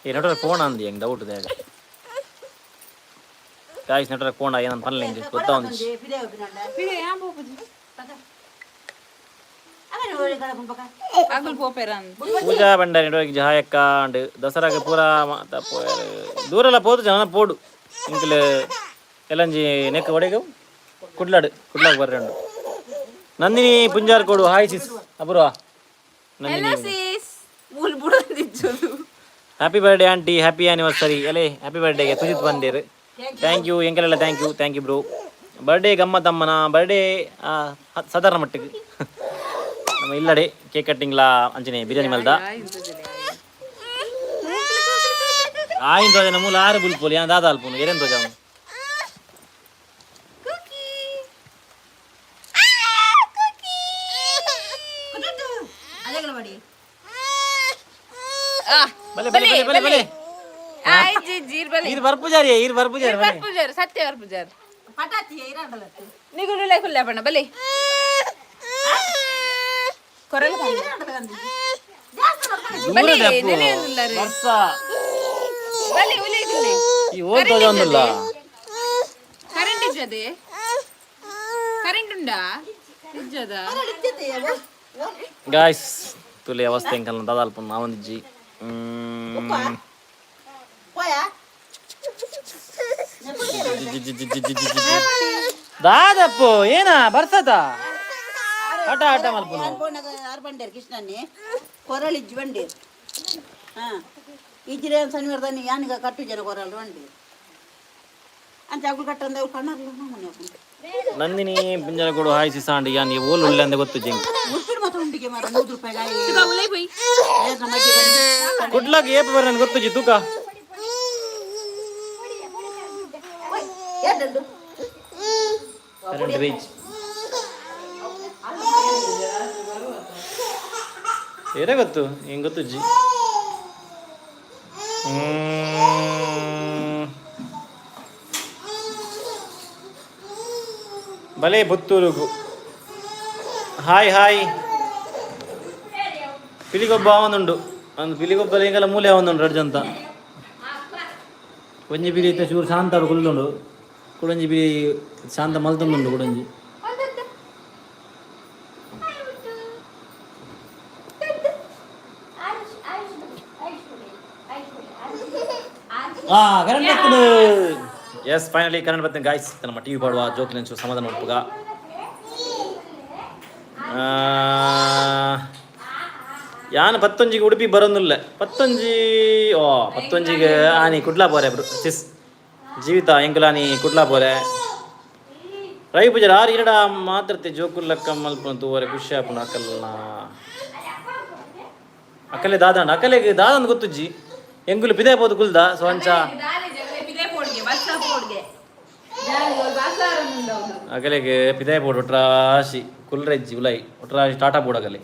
ಈ ನೆಟ್ವರ್ಕ್ ಫೋನ್ ಅಂದಿ ಹೆಂಗ್ ಡೌಟ್ ಇದೆ ಗಾಯ್ಸ್ ನೆಟ್ವರ್ಕ್ ಫೋನ್ ಏನಂತ ಪನ್ಲೆ ಹಿಂಗೆ ಗೊತ್ತಾ ಒಂದು ಪೂಜಾ ಭಂಡಾರಿ ನೆಟ್ವರ್ಕ್ ಹಾಯ್ ಅಕ್ಕ ಅಂಡ್ ದಸರಾಗೆ ಪೂರ ದೂರೆಲ್ಲ ಪೋದು ಜನ ಪೋಡು ಇಂಕಲ್ ಎಲ್ಲಂಜಿ ನೆಕ್ ಒಡೆಗವು ಕುಡ್ಲಾಗ್ ಬರ್ರಿ ಉಂಡು ನಂದಿನಿ ಪುಂಜಾರ್ ಕೊಡು hi sis Apoorva happy birthday aunty happy anniversary ಅಲೆ ಹ್ಯಾಪಿ ಬರ್ಡೇಗೆ ಸುಜಿತ್ ಬಂದಿರು ಥ್ಯಾಂಕ್ ಯು ಎಂಕಲೆಲ್ಲ ಥ್ಯಾಂಕ್ ಯು ಬ್ರೋ ಬರ್ಡೇ ಗಮ್ಮತ್ತಮ್ಮನ ಬರ್ಡೇ ಸಾಧಾರಣ ಮಟ್ಟಿಗೆ ನಮ್ಮ ಇಲ್ಲಡೆ ಕೇಕ್ ಕಟ್ಟಿಂಗ್ಲ ಅಂಚನೆ ಬಿರಿಯಾನಿ ಮಲ್ದ ಆಯಿನ ತೋಜನ ಮೂಲ ಆರು ಬುಲ್ಪೋಲಿ ಯಾನ್ ದಾದ ಅಲ್ಪುನು ಏರೇನು ತೋಜ ಅವನು ಬಲೆ ಬಲೆ ಬಲೆ ಬಲೆ ಬರ್ಪುಜಾರಿ ಸತ್ಯ ಬರ್ಪುಜಾರಿ ನಿಗುಲು ಕುಲ್ಲ ಬಣ್ಣ ಬಲೆ ಕೊರಲು ಕರೆಂಟ್ ಇಜ್ಜದೆ ಕರೆಂಟ್ ಉಂಡಾ ಇಜ್ಜದ ಗಾಯ್ಸ್ ತುಲೆ ಅವಸ್ಥೆ ಎಂಕಲ್ ದಾದಾಲ್ಪ ನಾವೊಂದಿಜ್ಜಿ ದಾದಪ್ಪು ಏನ ಬರ್ತದ ಆಟ ಆಟ ಮಲ್ಪುನು ಬಂಡೇರ್ ಕೃಷ್ಣನ್ನಿ ಕೊರಳಿಜ್ಜಿ ಬಂಡೇರ್ ಇಜ್ಜಿರೆ ಶನಿವಾರದಲ್ಲಿ ಯಾನಿಗ ಕಟ್ಟು ಜನ ಕೊರಳು ಬಂಡಿ ಅಂತ ಅಗುಳು ಕಟ್ಟಂದ ಕಣ್ಣರ್ಲು ನಂದಿನಿ ಪುಂಜನಗೂಡು ಹಾಯ್ ಸಿಸಾಂಡಿ ಯಾನ್ ಓಲ್ ಒಳ್ಳೆ ಅಂದೆ ಗೊತ್ತು ಜಿಂಗ್ ಮುರ್ಪಿಡ್ ಮಾತ್ರ ಉಂಟಿಗೆ ಮಾರ 100 ರೂಪಾಯಿ ಕುಡ್ಲಾಗ ಏಪ ಬರ ನನ್ಗೆ ಗೊತ್ತು ಜಿ ತೂಕ ಕರೆಂಟ್ ರೀಚ್ ಏನೇ ಗೊತ್ತು ಹೆಂಗ್ ಗೊತ್ತು ಜಿ ಬಲೆ ಪುತ್ತೂರುಗು ಹಾಯ್ ಪಿಲಿಗೊಬ್ಬ ಅವನುಂಡು ಒಂದು ಪಿಲಿಗೊಬ್ಬ ಹಿಂಗೆಲ್ಲ ಮೂಲೆ ಅವನುಂಡು ರಡ್ಜ್ ಅಂತ ಒಂಜಿ ಬಿರಿ ಇತ್ತ ಚೂರು ಶಾಂತ ಅವ್ರು ಕುಲ್ಲುಂಡು ಕುಡಂಜಿ ಬಿರಿ ಶಾಂತ ಮಲ್ತೊಂದುಂಡು ಕುಡಂಜಿ ಕರೆಂಟ್ ಬರ್ತದೆ ಎಸ್ ಫೈನಲಿ ಕರೆಂಟ್ ಬರ್ತೇನೆ ಗಾಯ್ಸ್ ನಮ್ಮ ಟಿವಿ ಪಾಡುವ ಜೋಕ್ಲೆನ್ಸು ಸಮಾಧಾನ ಒಪ್ಪುಗ ಯಾನು ಪತ್ತೊಂಜಿಗೆ ಉಡುಪಿ ಬರೋದಿಲ್ಲ ಪತ್ತೊಂಜಿಗೆ ಆನಿ ಕುಡ್ಲಾ ಪೋರೆ ಬ್ರು ಸಿಸ್ ಜೀವಿತ ಎಂಕುಲಾನಿ ಕುಡ್ಲಾ ಪೋರೆ ರವಿ ಪೂಜಾರ ಆರು ಎರಡ ಮಾತ್ರತೆ ಜೋಕುಲ್ಲಕ್ಕ ಮಲ್ಪಂತು ಓರೆ ಖುಷಿ ಆಪುನ ಅಕ್ಕಲೆ ದಾದಂಡ ಅಕ್ಕಲೆಗೆ ದಾದಂದು ಗೊತ್ತುಜ್ಜಿ ಎಂಗುಲು ಪಿದೆ ಪೋದು ಕುಲ್ದ ಸೊಂಚ ಅಗಲೆಗೆ ಪಿದಾಯ ಬೋರ್ಡ್ ಒಟ್ರಾಶಿ ಕುಲ್ರೆಜ್ಜಿ ಉಲೈ ಒಟ್ರಾಶಿ ಟಾಟಾ ಬೋರ್ಡ್ ಅಗಲೆ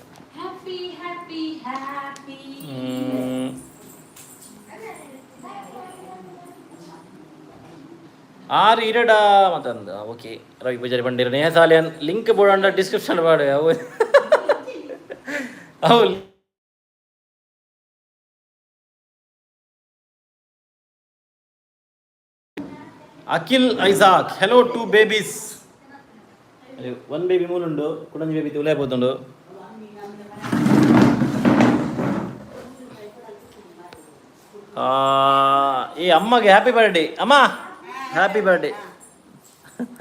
ಆರು ಇರಡ ಮತ್ತೊಂದು ಓಕೆ ರವಿ ಪೂಜಾರಿ ಬಂದಿರ Neha Salian link board description ಮಾಡು ಅವು ಅವು Akhil Isaac hello two babies one baby ಮೂಲುಂಡು ಕುಡಂಜಿ ಬೇಬಿ ತುಲೇಬೋದುಂಡು ಈ ಅಮ್ಮಗೆ ಹ್ಯಾಪಿ ಬರ್ಡೇ ಅಮ್ಮ ಹ್ಯಾಪಿ ಬರ್ಡೇ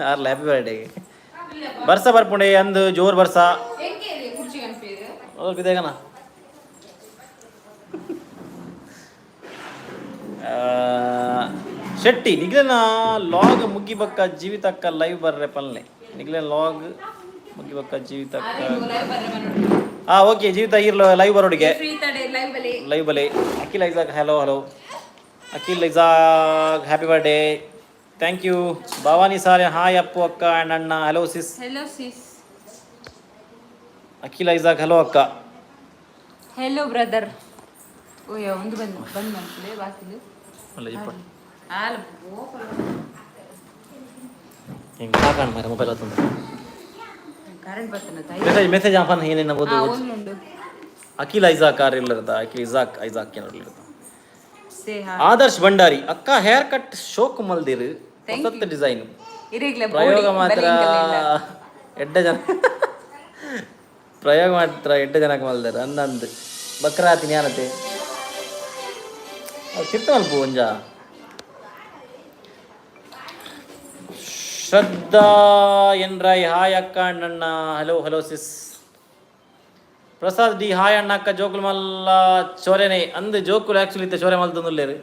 ಆರ್ಲ ಹ್ಯಾಪಿ ಬರ್ಡೇ ಬರ್ಸ ಬರ್ಪುಂಡೆ ಅಂದು ಜೋರ್ ಬರ್ಸ ಬಿದೇಗನ ಶೆಟ್ಟಿ ನಿಗ್ಲೆನ ಲಾಗ್ ಮುಗಿಬಕ್ಕ ಜೀವಿತಕ್ಕ ಲೈವ್ ಬರ್ರೆ ಪಲ್ಲೆ ನಿಗ್ಲೆನ ಲಾಗ್ ಮುಗಿಬಕ್ಕ ಜೀವಿತಕ್ಕ ಓಕೆ ಜೀವಿತ ಇರ್ಲ ಲೈವ್ ಬರೋಡಿಗೆ ಲೈವ್ ಬಲೆ Akhil Isaac hello hello Akhil Isaac happy birthday thank you Bhavani ಸಾರೆ ಹಾಯ್ ಅಪ್ಪು ಅಕ್ಕ ಆ್ಯಂಡ್ ಅಣ್ಣ hello sis Akhil Isaac hello ಅಕ್ಕ ಹೆಲೋ ಬ್ರದರ್ ಓಯ್ ಒಂದು ಬಂದು ಮಾಡ್ತಿದೆ ಬಾಕಿಲು ಅಲ್ಲ ಇಪ್ಪ ಆಲ್ ಹಿಂಗೆ ಸಾಕಾಣ ಮಾರೆ ಮೊಬೈಲ್ ಹತ್ತಂದ್ರೆ ಕರೆಂಟ್ ಬರ್ತದೆ ಮೆಸೇಜ್ ಮೆಸೇಜ್ ಆಫನ್ ಏನೇನು ಓದು ಒಂದು ಅಖಿಲ್ ಐಸಾಕ್ ಆರ್ ಇಲ್ಲದ ಅಖಿಲ್ ಐಸಾಕ್ ಏನಾರು ಇಲ್ಲದ ಸೇ ಆದರ್ಶ್ ಭಂಡಾರಿ ಅಕ್ಕ ಹೇರ್ ಕಟ್ ಶೋಕ್ ಮಲ್ದಿರು ಹೊಸತ್ತು ಡಿಸೈನ್ ಪ್ರಯೋಗ ಮಾತ್ರ ಎಡ್ಡ ಜನ ಪ್ರಯೋಗ ಮಾತ್ರ ಎಡ್ಡ ಜನಕ್ಕೆ ಮಲ್ದಾರ ಅಂದಂದು ಬಕ್ರಾತಿ ಜ್ಞಾನತೆ ಅದು ತಿರ್ತ ಮಲ್ಪು ಒಂಜ ಶ್ರದ್ಧಾ ಎನ್ರಾಯ್ ಹಾಯ್ ಅಕ್ಕ ಅಣ್ಣ hello hello sis Prasad D hi ಅಣ್ಣ ಅಕ್ಕ ಜೋಕುಲು ಮಲ್ಲ ಚೋರೆನೆ ಅಂದು ಜೋಕುಲು ಆ್ಯಕ್ಚುಲಿ ಇತ್ತೆ ಚೋರೆ ಮಲ್ತೊಂದುಲ್ಲೇರು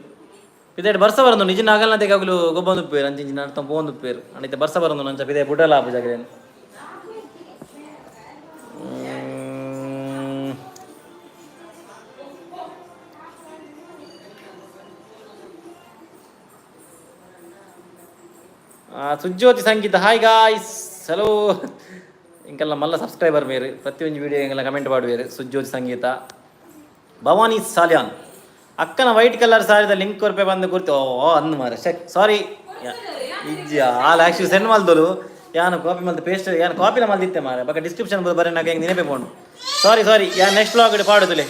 ಪಿದೇಟ್ ಬರ್ಸ ಬರಂದು ನಿಜ ಆಗಲ್ಲ ತೆಗಾಗಲು ಗೊಬ್ಬಂದು ಪೇರು ಅಂಚಿಂಚಿನ ಅರ್ಥ ಪೋಂದು ಪೇರು ಅಣಿತೆ ಬರ್ಸ ಬರಂದು ನಂಚ ಪಿದೆ ಬುಡಲ ಆಪು ಜಾಗ್ರೇನು ಸುಜ್ಯೋತಿ ಸಂಗೀತ ಹಾಯ್ ಗಾಯ್ಸ್ ಹಲೋ ಇಂಕೆಲ್ಲ ಮಲ್ಲ ಸಬ್ಸ್ಕ್ರೈಬರ್ ಮೇರು ಪ್ರತಿಯೊಂದು ವೀಡಿಯೋ ಹಿಂಗೆಲ್ಲ ಕಮೆಂಟ್ ಮಾಡುವೇರು ಸುಜ್ಯೋತಿ ಸಂಗೀತ ಭವಾನಿ ಸಾಲ್ಯಾನ್ ಅಕ್ಕನ ವೈಟ್ ಕಲರ್ ಸಾರಿದ ಲಿಂಕ್ ಕೊರ್ಪೆ ಬಂದು ಗುರ್ತು ಓ ಅಂದು ಮಾರ ಸಾರಿ ಇಜ್ಜ ಆಲ್ ಆ್ಯಕ್ಚುಲಿ ಸೆಂಡ್ ಮಲ್ದೋಲು ಯಾನು ಕಾಪಿ ಮಲ್ತು ಪೇಸ್ಟ್ ಯಾನು ಕಾಪಿನ ಮಲ್ದಿತ್ತೆ ಮಾರ ಬಕ್ಕ ಡಿಸ್ಕ್ರಿಪ್ಷನ್ ಬರೀ ನಾಗ ಹೆಂಗೆ ನೆನಪೆ ಕೊಂಡು ಸಾರಿ ಯಾ ನೆಕ್ಸ್ಟ್ ಬ್ಲಾಗ್ ಪಾಡುದಿಲ್ಲ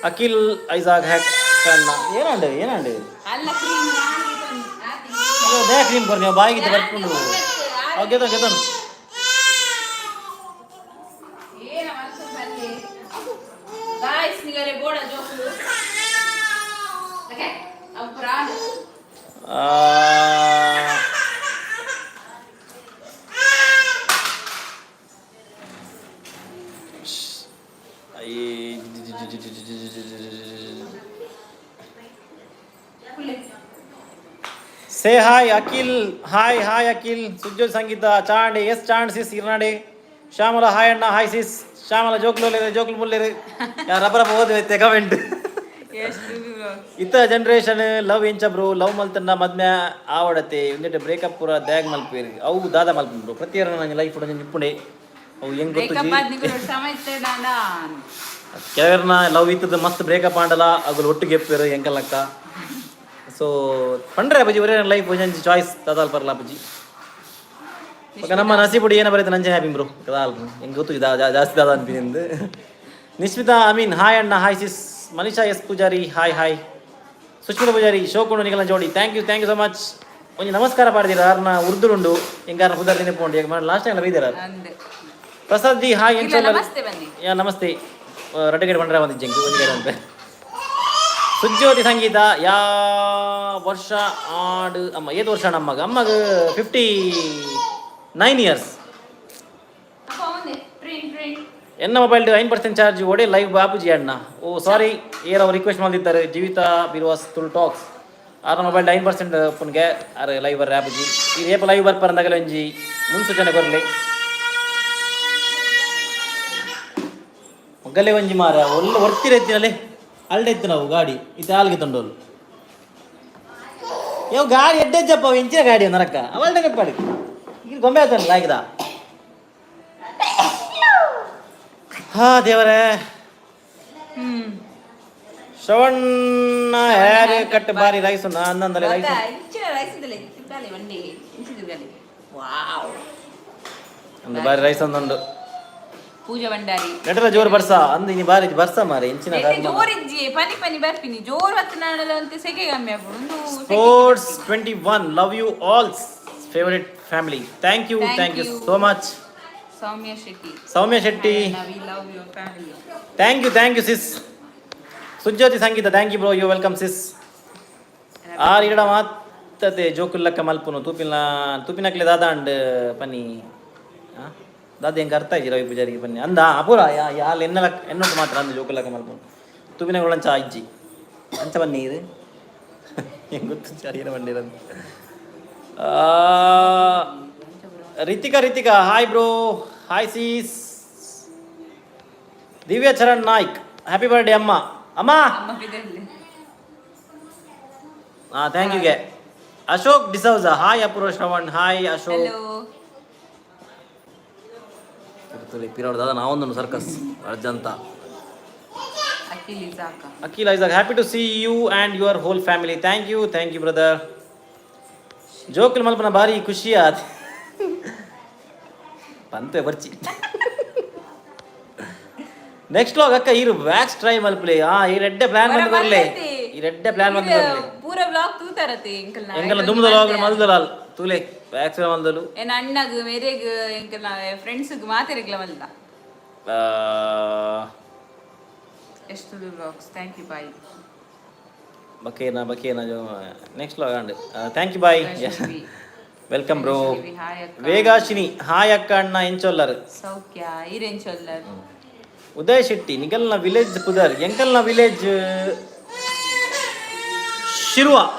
ಅಖಿಲ್ ಐಸಾಕ್ ಹ್ಯಾಕ್ ಏನಂಡೆ ದೇ ಕ್ರೀಮ್ ಕೊರ್ ನೀವು ಬಾಯಿಗಿದ್ದು ಬರ್ಕೊಂಡು ಅವ್ ಗೆದನು ಸೇ ಹಾಯ್ ಅಖಿಲ್ ಹಾಯ್ ಅಖಿಲ್ ಸುಜ್ಜೋತಿ ಸಂಗೀತ ಚಾಂಡೆ ಎಸ್ ಚಾಂಡ್ ಸಿಸ್ ಇರ್ನಾಡೆ ಶ್ಯಾಮಲ ಹಾಯ್ ಅಣ್ಣ ಹಾಯ್ ಸಿಸ್ ಶ್ಯಾಮಲ ಜೋಕ್ಲು ಮುಲ್ಲೇರು ಯಾರು ರಬ್ಬರ ಓದಿ ಕಮೆಂಟ್ ಇತ್ತ ಜನರೇಷನ್ ಲವ್ ಎಂಚ ಬ್ರೋ ಲವ್ ಮಲ್ತನ್ನ ಮದ್ಮೆ ಆವಡತೆ ಒಂದೆಟ್ಟು ಬ್ರೇಕಪ್ ಪೂರ ದ್ಯಾಗ್ ಮಲ್ಪೇರಿ ಅವು ದಾದ ಮಲ್ಪು ಬ್ರೋ ಪ್ರತಿಯೊಂದು ನನ್ನ ಲೈಫ್ ಉಡ ನಿಪ್ಪುಂಡೆ ಅವು ಹೆಂಗ್ ಗೊತ್ತು ಕೆಲವರನ್ನ ಲವ್ ಇತ್ತದ ಮಸ್ತ್ ಬ್ರೇಕಪ್ ಆಂಡಲ ಅಗಳು ಒಟ್ಟಿಗೆ ಎಪ್ಪೇರು ಹೆಂಗಲ್ಲಕ್ಕ ಸೊ ಪಂಡ್ರೆ ಅಪ್ಪಾಜಿ ಒರೇ ಲೈಫ್ ಒಂಜಿ ಚಾಯ್ಸ್ ತದಾಲ್ ಪರ್ಲ ಅಪ್ಪಾಜಿ ನಮ್ಮ ನಸೀಬುಡಿ ಏನ ಬರೀತೆ ನಂಜೆ ಹ್ಯಾಪಿ ಬ್ರೋ ಕದಾಲ್ ಹೆಂಗೆ ಗೊತ್ತು ಜಾಸ್ತಿ ದಾದ ಅನ್ಪಿನಿಂದು ನಿಶ್ಮಿತಾ ಅಮೀನ್ ಹಾಯ್ ಅಣ್ಣ hi sis Manisha S Poojary hi Sushmita Poojary ಶೋಕೊಂಡು ನಿಗಲ ಜೋಡಿ ಥ್ಯಾಂಕ್ ಯು ಸೊ ಮಚ್ ಒಂಜಿ ನಮಸ್ಕಾರ ಪಾಡ್ದಿರ ಯಾರನ್ನ ಉರ್ದುಡುಂಡು ಹೆಂಗಾರ ಹುದಾರ್ ನೆನಪುಂಡು ಈಗ ಲಾಸ್ಟ್ ಟೈಮ್ ಬೈದಾರ ಪ್ರಸಾದ್ ಜಿ ಹಾಯ್ ಯಾ ನಮಸ್ತೆ ರಡ್ಡಗಡೆ ಬಂಡ್ರೆ ಬಂದಿದ್ದೆ ಒಂದಿಗೆ ಅಂತ ಸುಜ್ಯೋತಿ ಸಂಗೀತ ಯಾ ವರ್ಷ ಆಡು ಅಮ್ಮ ಏದು ವರ್ಷ ಅಮ್ಮಗ 59 ಇಯರ್ಸ್ ಎನ್ನ ಮೊಬೈಲ್ 9% ಚಾರ್ಜ್ ಒಡೆ ಲೈವ್ ಬಾಪುಜಿ ಅಣ್ಣ ಓ ಸಾರಿ ಏರ್ ರಿಕ್ವೆಸ್ಟ್ ಮಾಡಿದ್ದಾರೆ ಜೀವಿತ ಬಿರುವಾಸ್ ತುಲ್ ಟಾಕ್ಸ್ ಆರ ಮೊಬೈಲ್ 9% ಪುನ್ಗೆ ಅರೆ ಲೈವ್ ಬರ್ರೆ ಆಪುಜಿ ಈ ಏಪ ಲೈವ್ ಬರ್ಪರ್ ಅಂದಾಗಲ ಒಂಜಿ ಮುನ್ಸೂಚನೆ ಬರಲಿ ಮೊಗಲೇ ಒಂಜಿ ಮಾರ ಒಳ್ಳೆ ಹೊರ್ತಿರೆತ್ತಿನಲ್ಲಿ ಅಲ್ಡೆತ್ತು ನಾವು ಗಾಡಿ ಇದು ಹಾಲ್ಗೆ ತಂಡೋಲು ಯಾವ ಗಾಡಿ ಎಡ್ಡೆಜ್ಜಪ್ಪ ಇಂಚಿನ ಗಾಡಿ ನರಕ ಅವಲ್ಡೆ ಕಪ್ಪಾಡಿ ಈಗ ಗೊಂಬೆ ಆತಲ್ಲ ಆಗಿದ ಹಾ ದೇವರೇ ಶ್ರವಣ್ ಹೇರ್ ಕಟ್ ಬಾರಿ ರೈಸ್ ಉಂಟು ಅಂದಂದಲೆ ರೈಸ್ ಒಂದು ಬಾರಿ ರೈಸ್ ಒಂದುಂಡು ಪೂಜಾ ಭಂಡಾರಿ ನೆಟಲ ಜೋರು ಬರ್ಸ ಅಂದ್ ಇನಿ ಬಾರಿ ಬರ್ಸ ಮಾರೆ ಇಂಚಿನ ಜೋರ್ ಇಜ್ಜಿ ಪನಿ ಪನಿ ಬರ್ಪಿನಿ ಜೋರ್ ಹೊತ್ತು ನಾಡಲು ಅಂತ ಸೆಕೆ ಕಮ್ಮಿ ಆಗ್ಬಿಡು sports 21 love you all favourite family thank you so much Soumya Shetty thank you sis Sujyothi Sangeetha thank you bro you welcome sis ಇಡ ಮಾತತೆ ಜೋಕುಲ್ಲಕ್ಕ ಮಲ್ಪುನು ತೂಪಿನಕ್ಲೆ ದಾದಾಂಡ್ ಪನ್ನಿ ದಾದ ಹೆಂಗೆ ಅರ್ಥ ಇಜ್ಜಿ ರವಿ ಪೂಜಾರಿಗೆ ಬನ್ನಿ ಅಂದ ಅಪೂರ ಯಾಲ್ ಎನ್ನೊಟ್ಟು ಮಾತ್ರ ಅಂದ ಜೋಕುಲ್ಲಕ್ಕ ಮಲ್ಪುನು ತೂಪಿನಗಳಂಚ ಇಜ್ಜಿ ಅಂಚ ಬನ್ನಿ ಇದು ಹೆಂಗೆ ಗೊತ್ತು ಚಾರಿನ ಬಂದಿರೋದು Rithika hi bro hi sis Divya Charan Naik happy birthday ಅಮ್ಮ ಥ್ಯಾಂಕ್ ಯುಗೆ Ashok D'Souza hi Apoorva Shravan hi Ashok ಪಿರೋಡ್ ದಾದ ನಾವೊಂದು ಸರ್ಕಸ್ ಅರ್ಜಂತ Akhil Isaac happy to see you and your whole family thank you brother ಜೋಕುಲ್ ಮಲ್ಪನ ಭಾರಿ ಖುಷಿ ಆದ ಪಂತೆ ಬರ್ಚಿ ನೆಕ್ಸ್ಟ್ ಲಾಗ್ ಅಕ್ಕ ಇರು ವ್ಯಾಕ್ಸ್ ಟ್ರೈ ಮಲ್ಪಲೆ ಈ ರೆಡ್ಡೆ ಪ್ಲಾನ್ ಬಂದು ಬರಲಿ ಪೂರ ಬ್ಲಾಗ್ ತೂತಾರತೆ ಎಂಕಲ್ಲ ದುಮ್ದ ಲಾಗ್ ಮಲ್ದಲಾಲ್ ತೂಲೆ ವ್ಯಾಕ್ಸ್ ಮಲ್ದಲು ಎನ್ನ ಅಣ್ಣಗ್ ಮೇರೆಗ್ ಎಂಕಲ್ಲ ಫ್ರೆಂಡ್ಸ್ಗ್ ಮಾತೆರೆಗ್ಲ ಮಲ್ದ ಎಷ್ಟು ಬ್ಲಾಗ್ಸ್ ಥ್ಯಾಂಕ್ ಯು ಬಾಯ್ ಬಕೇನಾ next vlog and thank you bye welcome bro Vegashini hi ಅಕ್ಕ ಅಣ್ಣ ಎಂಚೊಲ್ಲರ್ ಸೌಖ್ಯ ಈರೆಂಚೊಲ್ಲರ್ ಉದಯ್ ಶೆಟ್ಟಿ ನಿಗಲ್ನ ವಿಲೇಜ್ ಪುದರ್ ಎಂಕಲ್ನ ವಿಲೇಜ್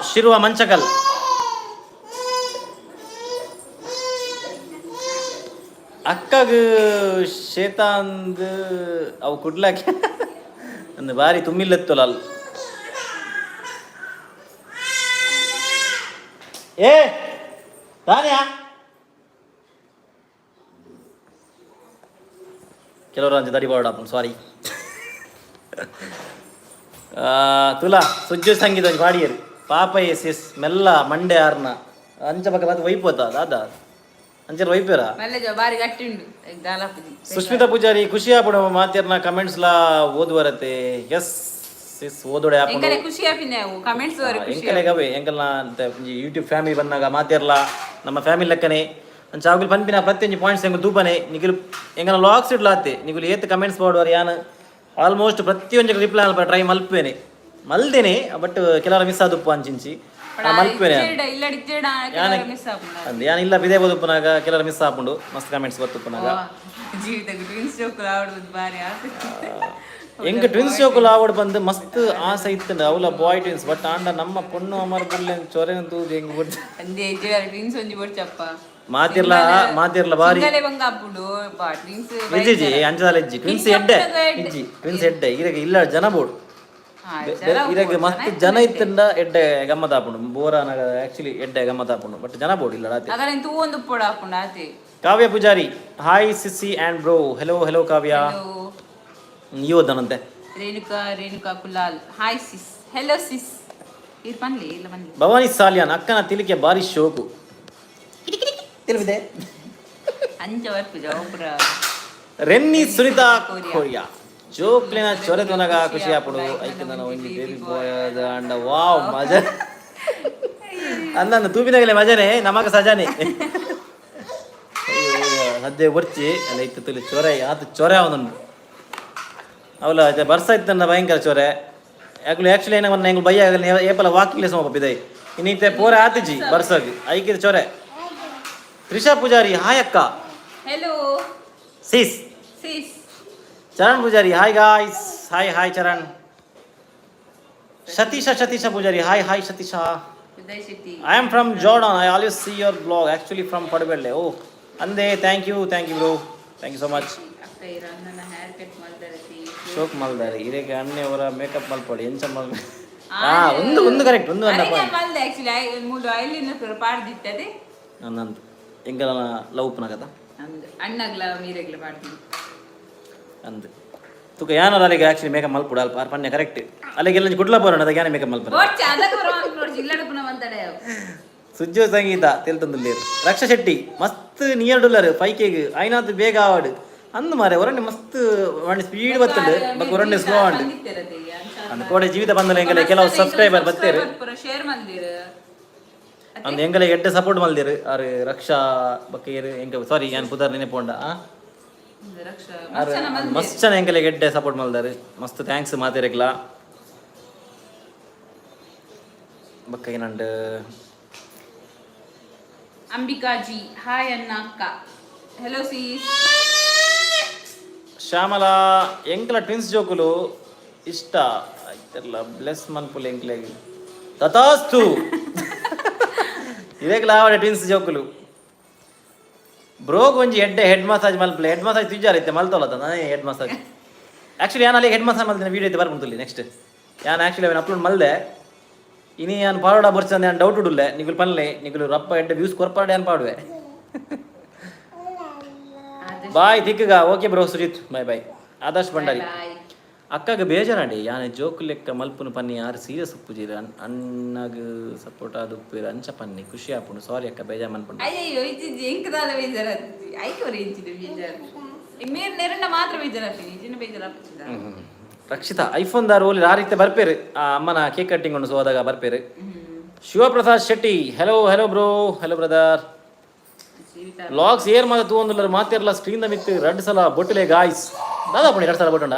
ಶಿರುವ ಮಂಚಕಲ್ ಅಕ್ಕಗ ಶೇತಾಂದ್ ಅವು ಕುಡ್ಲಾಕೆ ಒಂದು ಬಾರಿ ತುಂಬಿಲ್ಲತ್ತಲ್ಲ ಅಲ್ಲಿ ಏ ತಾನ್ಯಾ ಕೆಲವರು ಅಂಚೆ ದಡಿ ಬಾಡ ಸಾರಿ ತುಲಾ ಸುಜ್ಜು ಸಂಗೀತ ಬಾಡಿಯರು ಪಾಪ ಎಸ್ ಮೆಲ್ಲ ಮಂಡೆ ಆರ್ನ ಅಂಚ ಪಕ್ಕ ಬಾತ್ ವೈಪೋತ ದಾದ ಅಂಚೆ ವೈಪೇರ ಬಾರಿ ಗಟ್ಟಿ ಉಂಡು ಸುಷ್ಮಿತಾ ಪೂಜಾರಿ ಖುಷಿ ಆಪುಡು ಮಾತಿರ್ನ ಕಮೆಂಟ್ಸ್ಲ ಓದುವರತೆ ಎಸ್ ಓದೋಡೆ ಎಂಕಲೆ ಖುಷಿ ಆಪಿನೆ ಕಮೆಂಟ್ಸ್ ಎಂಕಲೆಗವೆ ಎಂಕಲ್ನ ಯೂಟ್ಯೂಬ್ ಫ್ಯಾಮಿಲಿ ಬಂದಾಗ ಮಾತಿರ್ಲ ನಮ್ಮ ಫ್ಯಾಮಿಲಿ ಲೆಕ್ಕನೆ ಅಂಚಾಗುಲು ಪನ್ಪಿನ ಪ್ರತಿಯೊಂದು ಪಾಯಿಂಟ್ಸ್ ಹೆಂಗೆ ತೂಪನೆ ನಿಗುಲು ಎಂಗನ ಲಾಗ್ಸ್ ಇಡ್ಲಾತೆ ನಿಗುಲು ಏತ್ ಕಮೆಂಟ್ಸ್ ಮಾಡುವರು ಯಾನು ಆಲ್ಮೋಸ್ಟ್ ಪ್ರತಿಯೊಂದು ರಿಪ್ಲೈ ಅಲ್ಪ ಟ್ರೈ ಮಲ್ಪೇನೆ ಮಲ್ದೇನೆ ಬಟ್ ಕೆಲವರ ಮಿಸ್ ಆದುಪ್ಪು ಅಂಚಿಂಚಿ ಮಲ್ಪೇನೆ ಅಂದ್ ಯಾನ್ ಇಲ್ಲ ಬಿದೆ ಓದುಪ್ಪನಾಗ ಕೆಲವರ ಮಿಸ್ ಆಪುಂಡು ಮಸ್ತ್ ಕಮೆಂಟ್ಸ್ ಬರ್ತುಪ್ಪನಾಗ ಎಂಗ ಟ್ವಿನ್ಸ್ ಜೋಕುಲು ಆವಡ್ ಬಂದು ಮಸ್ತ್ ಆಸೆ ಇತ್ತಂಡ ಅವಲ ಬಾಯ್ ಟ್ವಿನ್ಸ್ ಬಟ್ ಆಂಡ ನಮ್ಮ ಪೊಣ್ಣು ಅಮರ್ ಬುಲ್ಲೆನ್ ಚೊರೆನ ತೂದು ಹೆಂಗ್ ಬಿಡ್ತ ಟ್ವಿನ್ಸ್ ಒಂಜಿ ಬರ್ಚಪ್ಪ ಮಾತಿರ್ಲ ಬಾರಿ ಇಜ್ಜಿ ಅಂಚದಾಲ ಇಜ್ಜಿ ಟ್ವಿನ್ಸ್ ಎಡ್ಡೆ ಇರಗೆ ಇಲ್ಲ ಜನ ಬೋಡು ಇರಗೆ ಮಸ್ತ್ ಜನ ಇತ್ತಂಡ ಎಡ್ಡೆ ಗಮ್ಮತ್ ಆಪುಂಡು ಬೋರಾನಾಗ ಆಕ್ಚುಲಿ ಎಡ್ಡೆ ಗಮ್ಮತ್ ಆಪುಂಡು ಬಟ್ ಜನ ಬೋಡು ಇಲ್ಲ Kavya Poojary hi sis and bro hello Kavya ನೀ ಓದನಂತೆ Renuka Kulal hi sis hello sis Bhavani Salian ಅಕ್ಕನ ತಿಲಿಕೆ ಬಾರಿ ಶೋಕು ತಿಳಿವಿದೆ ರೆನ್ನಿ ಸುನಿತಾ ಕೊರಿಯಾ ಜೋಕ್ಲಿನ ಚೊರೆದೊನಗ ಖುಷಿ ಆಪಡು ಐಕೆ ನನ್ನ ಒಂಜಿ ಬೇಬಿ ಬಾಯ್ ಅಂಡ ವಾವ್ ಮಜಾ ಅಂದ ತೂಪಿನಾಗಲೇ ಮಜಾನೆ ನಮಗ ಸಜಾನೆ ಸದ್ಯ ಬರ್ಚಿ ಅಲ್ಲ ಇತ್ತು ತುಲಿ ಚೊರೆ ಆತು ಚೊರೆ ಅವನನ್ನು ಅವಲ ಬರ್ಸ ಇತ್ತನ್ನ ಭಯಂಕರ ಚೊರೆ ಯಾಕಲು ಆ್ಯಕ್ಚುಲಿ ಏನೋ ಹೆಂಗೆ ಬಯ್ಯ ಏಪಲ ವಾಕಿಂಗ್ ಸಮ ಬಿದೈ ಇನ್ನೀತೆ ಪೋರೆ ಆತಿಜಿ ಬರ್ಸಾಗಿ ಐಕಿದ ಚೊರೆ ತ್ರಿಷಾ ಪೂಜಾರಿ ಹಾಯ್ ಅಕ್ಕ hello sis Charan Poojary hi guys hi Charan Satisha Poojary hi Satisha I am from Jordan I always see your vlog actually from Padubelle ಓ ಅಂದೆ thank you bro thank you so much ಶೋಕ್ ಮಲ್ದಾರಿ ಇರೇಗೆ ಅಣ್ಣೆ ಅವರ ಮೇಕಪ್ ಮಲ್ಪಡಿ ಎಂಚ ಮಲ್ ಒಂದು ಕರೆಕ್ಟ್ ಒಂದು ನಂದು ಎಂಗಲ ಲವ್ ಪುನ ಕಥ ಅಣ್ಣಗ್ಲ ಮೀರೆಗ್ಲ ಮಾಡ್ತೀನಿ ಅಂದು ತುಕ ಯಾನಲ್ಲ ಅಲ್ಲಿಗೆ ಆ್ಯಕ್ಚುಲಿ ಮೇಕಪ್ ಮಲ್ಪುಡು ಅಲ್ಪ ಪನ್ನೆ ಕರೆಕ್ಟ್ ಅಲ್ಲಿಗೆ ಎಲ್ಲ ಗುಡ್ಲ ಬೋರೋಣ ಅದಕ್ಕೆ ಯಾನೇ ಮೇಕಪ್ ಮಲ್ಪುರ ಸುಜ್ಜು ಸಂಗೀತ ತಿಳ್ತಂದುಲ್ಲೇರು ರಕ್ಷಾ ಶೆಟ್ಟಿ ಮಸ್ತ್ ನಿಯರ್ ಡುಲ್ಲರ್ 5Kಗೆ ಐನಾತ್ ಬೇಗ ಆವಾಡು ಅಂದು ಮಾರೆ ಒರಂಡೆ ಮಸ್ತ್ ಒರಂಡೆ ಸ್ಪೀಡ್ ಬರ್ತದೆ ಬಕ್ ಒರಂಡೆ ಸ್ಲೋ ಆಂಡ್ ಅಂದ್ ಕೋಡೆ ಜೀವಿತ ಬಂದಲ್ಲ ಎಂಗಲೆ ಕೆಲವು ಸಬ್ಸ್ಕ್ರೈಬರ್ ಬರ್ತೇರು ಅಂದ್ ಎಂಗಲೆ ಎಡ್ಡೆ ಸಪೋರ್ಟ್ ಮಲ್ದೇರು ಆರು ರಕ್ಷಾ ಬಕ್ಕೇರು ಎಂಗ ಸಾರಿ ಯಾನ್ ಪುದರ್ ನೆನೆಪೋಂಡ ಮಸ್ತ್ ಜನ ಎಂಗಲೆ ಎಡ್ಡೆ ಸಪೋರ್ಟ್ ಮಲ್ದಾರು ಮಸ್ತ್ ಥ್ಯಾಂಕ್ಸ್ ಮಾತೇರೆಗ್ಲ ಬಕ್ಕ ಏನಂಡ್ ಅಂಬಿಕಾಜಿ ಹಾಯ್ ಅನ್ನ ಅಕ್ಕ ಹೆಲೋ ಸೀಸ್ ಶ್ಯಾಮಲಾ ಎಂಕಲ ಟ್ವಿನ್ಸ್ ಜೋಕುಲು ಇಷ್ಟ ಆಯ್ತಲ್ಲ ಬ್ಲೆಸ್ ಮನ್ಪುಲ್ ಎಂಕ್ಲೆಗೆ ತಥಾಸ್ತು ಇವೇಗ್ಲ ಆವಡೆ ಟ್ವಿನ್ಸ್ ಜೋಕುಲು ಬ್ರೋಗ್ ಒಂಜಿ ಎಡ್ಡೆ ಹೆಡ್ ಮಸಾಜ್ ಮಲ್ಪಲೆ ಹೆಡ್ ಮಸಾಜ್ ತುಜ್ಜಾರೈತೆ ಮಲ್ತೋಲತ್ತ ನಾನೇ ಹೆಡ್ ಮಸಾಜ್ ಆ್ಯಕ್ಚುಲಿ ನಾನು ಅಲ್ಲಿ ಹೆಡ್ ಮಸಾಜ್ ಮಲ್ತಿನ ವೀಡಿಯೋ ಐತೆ ಬರ್ಕೊಂತುಲ್ಲಿ ನೆಕ್ಸ್ಟ್ ನಾನು ಆ್ಯಕ್ಚುಲಿ ಅವನು ಅಪ್ಲೋಡ್ ಮಲ್ದೆ ಇನಿ ನಾನು ಪಾಡೋಡ ಬರ್ಚಂದ ನಾನು ಡೌಟ್ ಉಡುಲ್ಲೆ ನಿಗುಲು ಪನ್ಲೆ ನಿಗುಲು ರಪ್ಪ ಎಡ್ಡೆ ವ್ಯೂಸ್ ಕೊರ್ಪಾಡೆ ನಾನು ಪಾಡುವೆ ಬಾಯ್ ತಿಕ್ಕಗ ಓಕೆ ಬ್ರೋ ಸುಜಿತ್ ಬಾಯ್ ಆದರ್ಶ್ ಭಂಡಾರಿ ಅಕ್ಕಗ ಬೇಜಾರಾಡಿ ಯಾನೆ ಜೋಕು ಲೆಕ್ಕ ಮಲ್ಪುನು ಪನ್ನಿ ಯಾರು ಸೀರಿಯಸ್ ಉಪ್ಪುಜೀರ ಅಣ್ಣಗ ಸಪೋರ್ಟ್ ಆದ ಉಪ್ಪಿರ ಅಂಚ ಪನ್ನಿ ಖುಷಿ ಆಪುನು ಸಾರಿ ಅಕ್ಕ ಬೇಜಾರ್ ಮನ್ಪುಂಡು ಅಯ್ಯೋ ಇಜ್ಜಿ ಎಂಕದಾಲ ಬೇಜಾರ ಐಕೋರಿ ಇಂಚಿನ ಬೇಜಾರ ಮೇರ್ ನೆರಂಡ ಮಾತ್ರ ಬೇಜಾರಾಗ್ತೀನಿ ಇಂಚಿನ ಬೇಜಾರಾಗ್ತಿದ ರಕ್ಷಿತಾ ಐಫೋನ್ ದಾರು ಓಲಿ ರಾರಿತ್ತೆ ಬರ್ಪೇರು ಆ ಅಮ್ಮನ ಕೇಕ್ ಕಟ್ಟಿಂಗ್ ಉಂಡು ಹೋದಾಗ ಬರ್ಪೇರು Shivaprasad Shetty hello hello bro hello brother vlogs ಏರ್ ಮಾತ ತೂಂದುಲ್ಲರು ಮಾತಿರಲ್ಲ ಸ್ಕ್ರೀನ್ ದ ಮಿತ್ತು 2 ಸಲ ಬೊಟ್ಟಲೆ ಗಾಯ್ಸ್ ದಾದಾ ಪುಣಿ 2 ಸಲ ಬೊಟ್ಟುಂಡ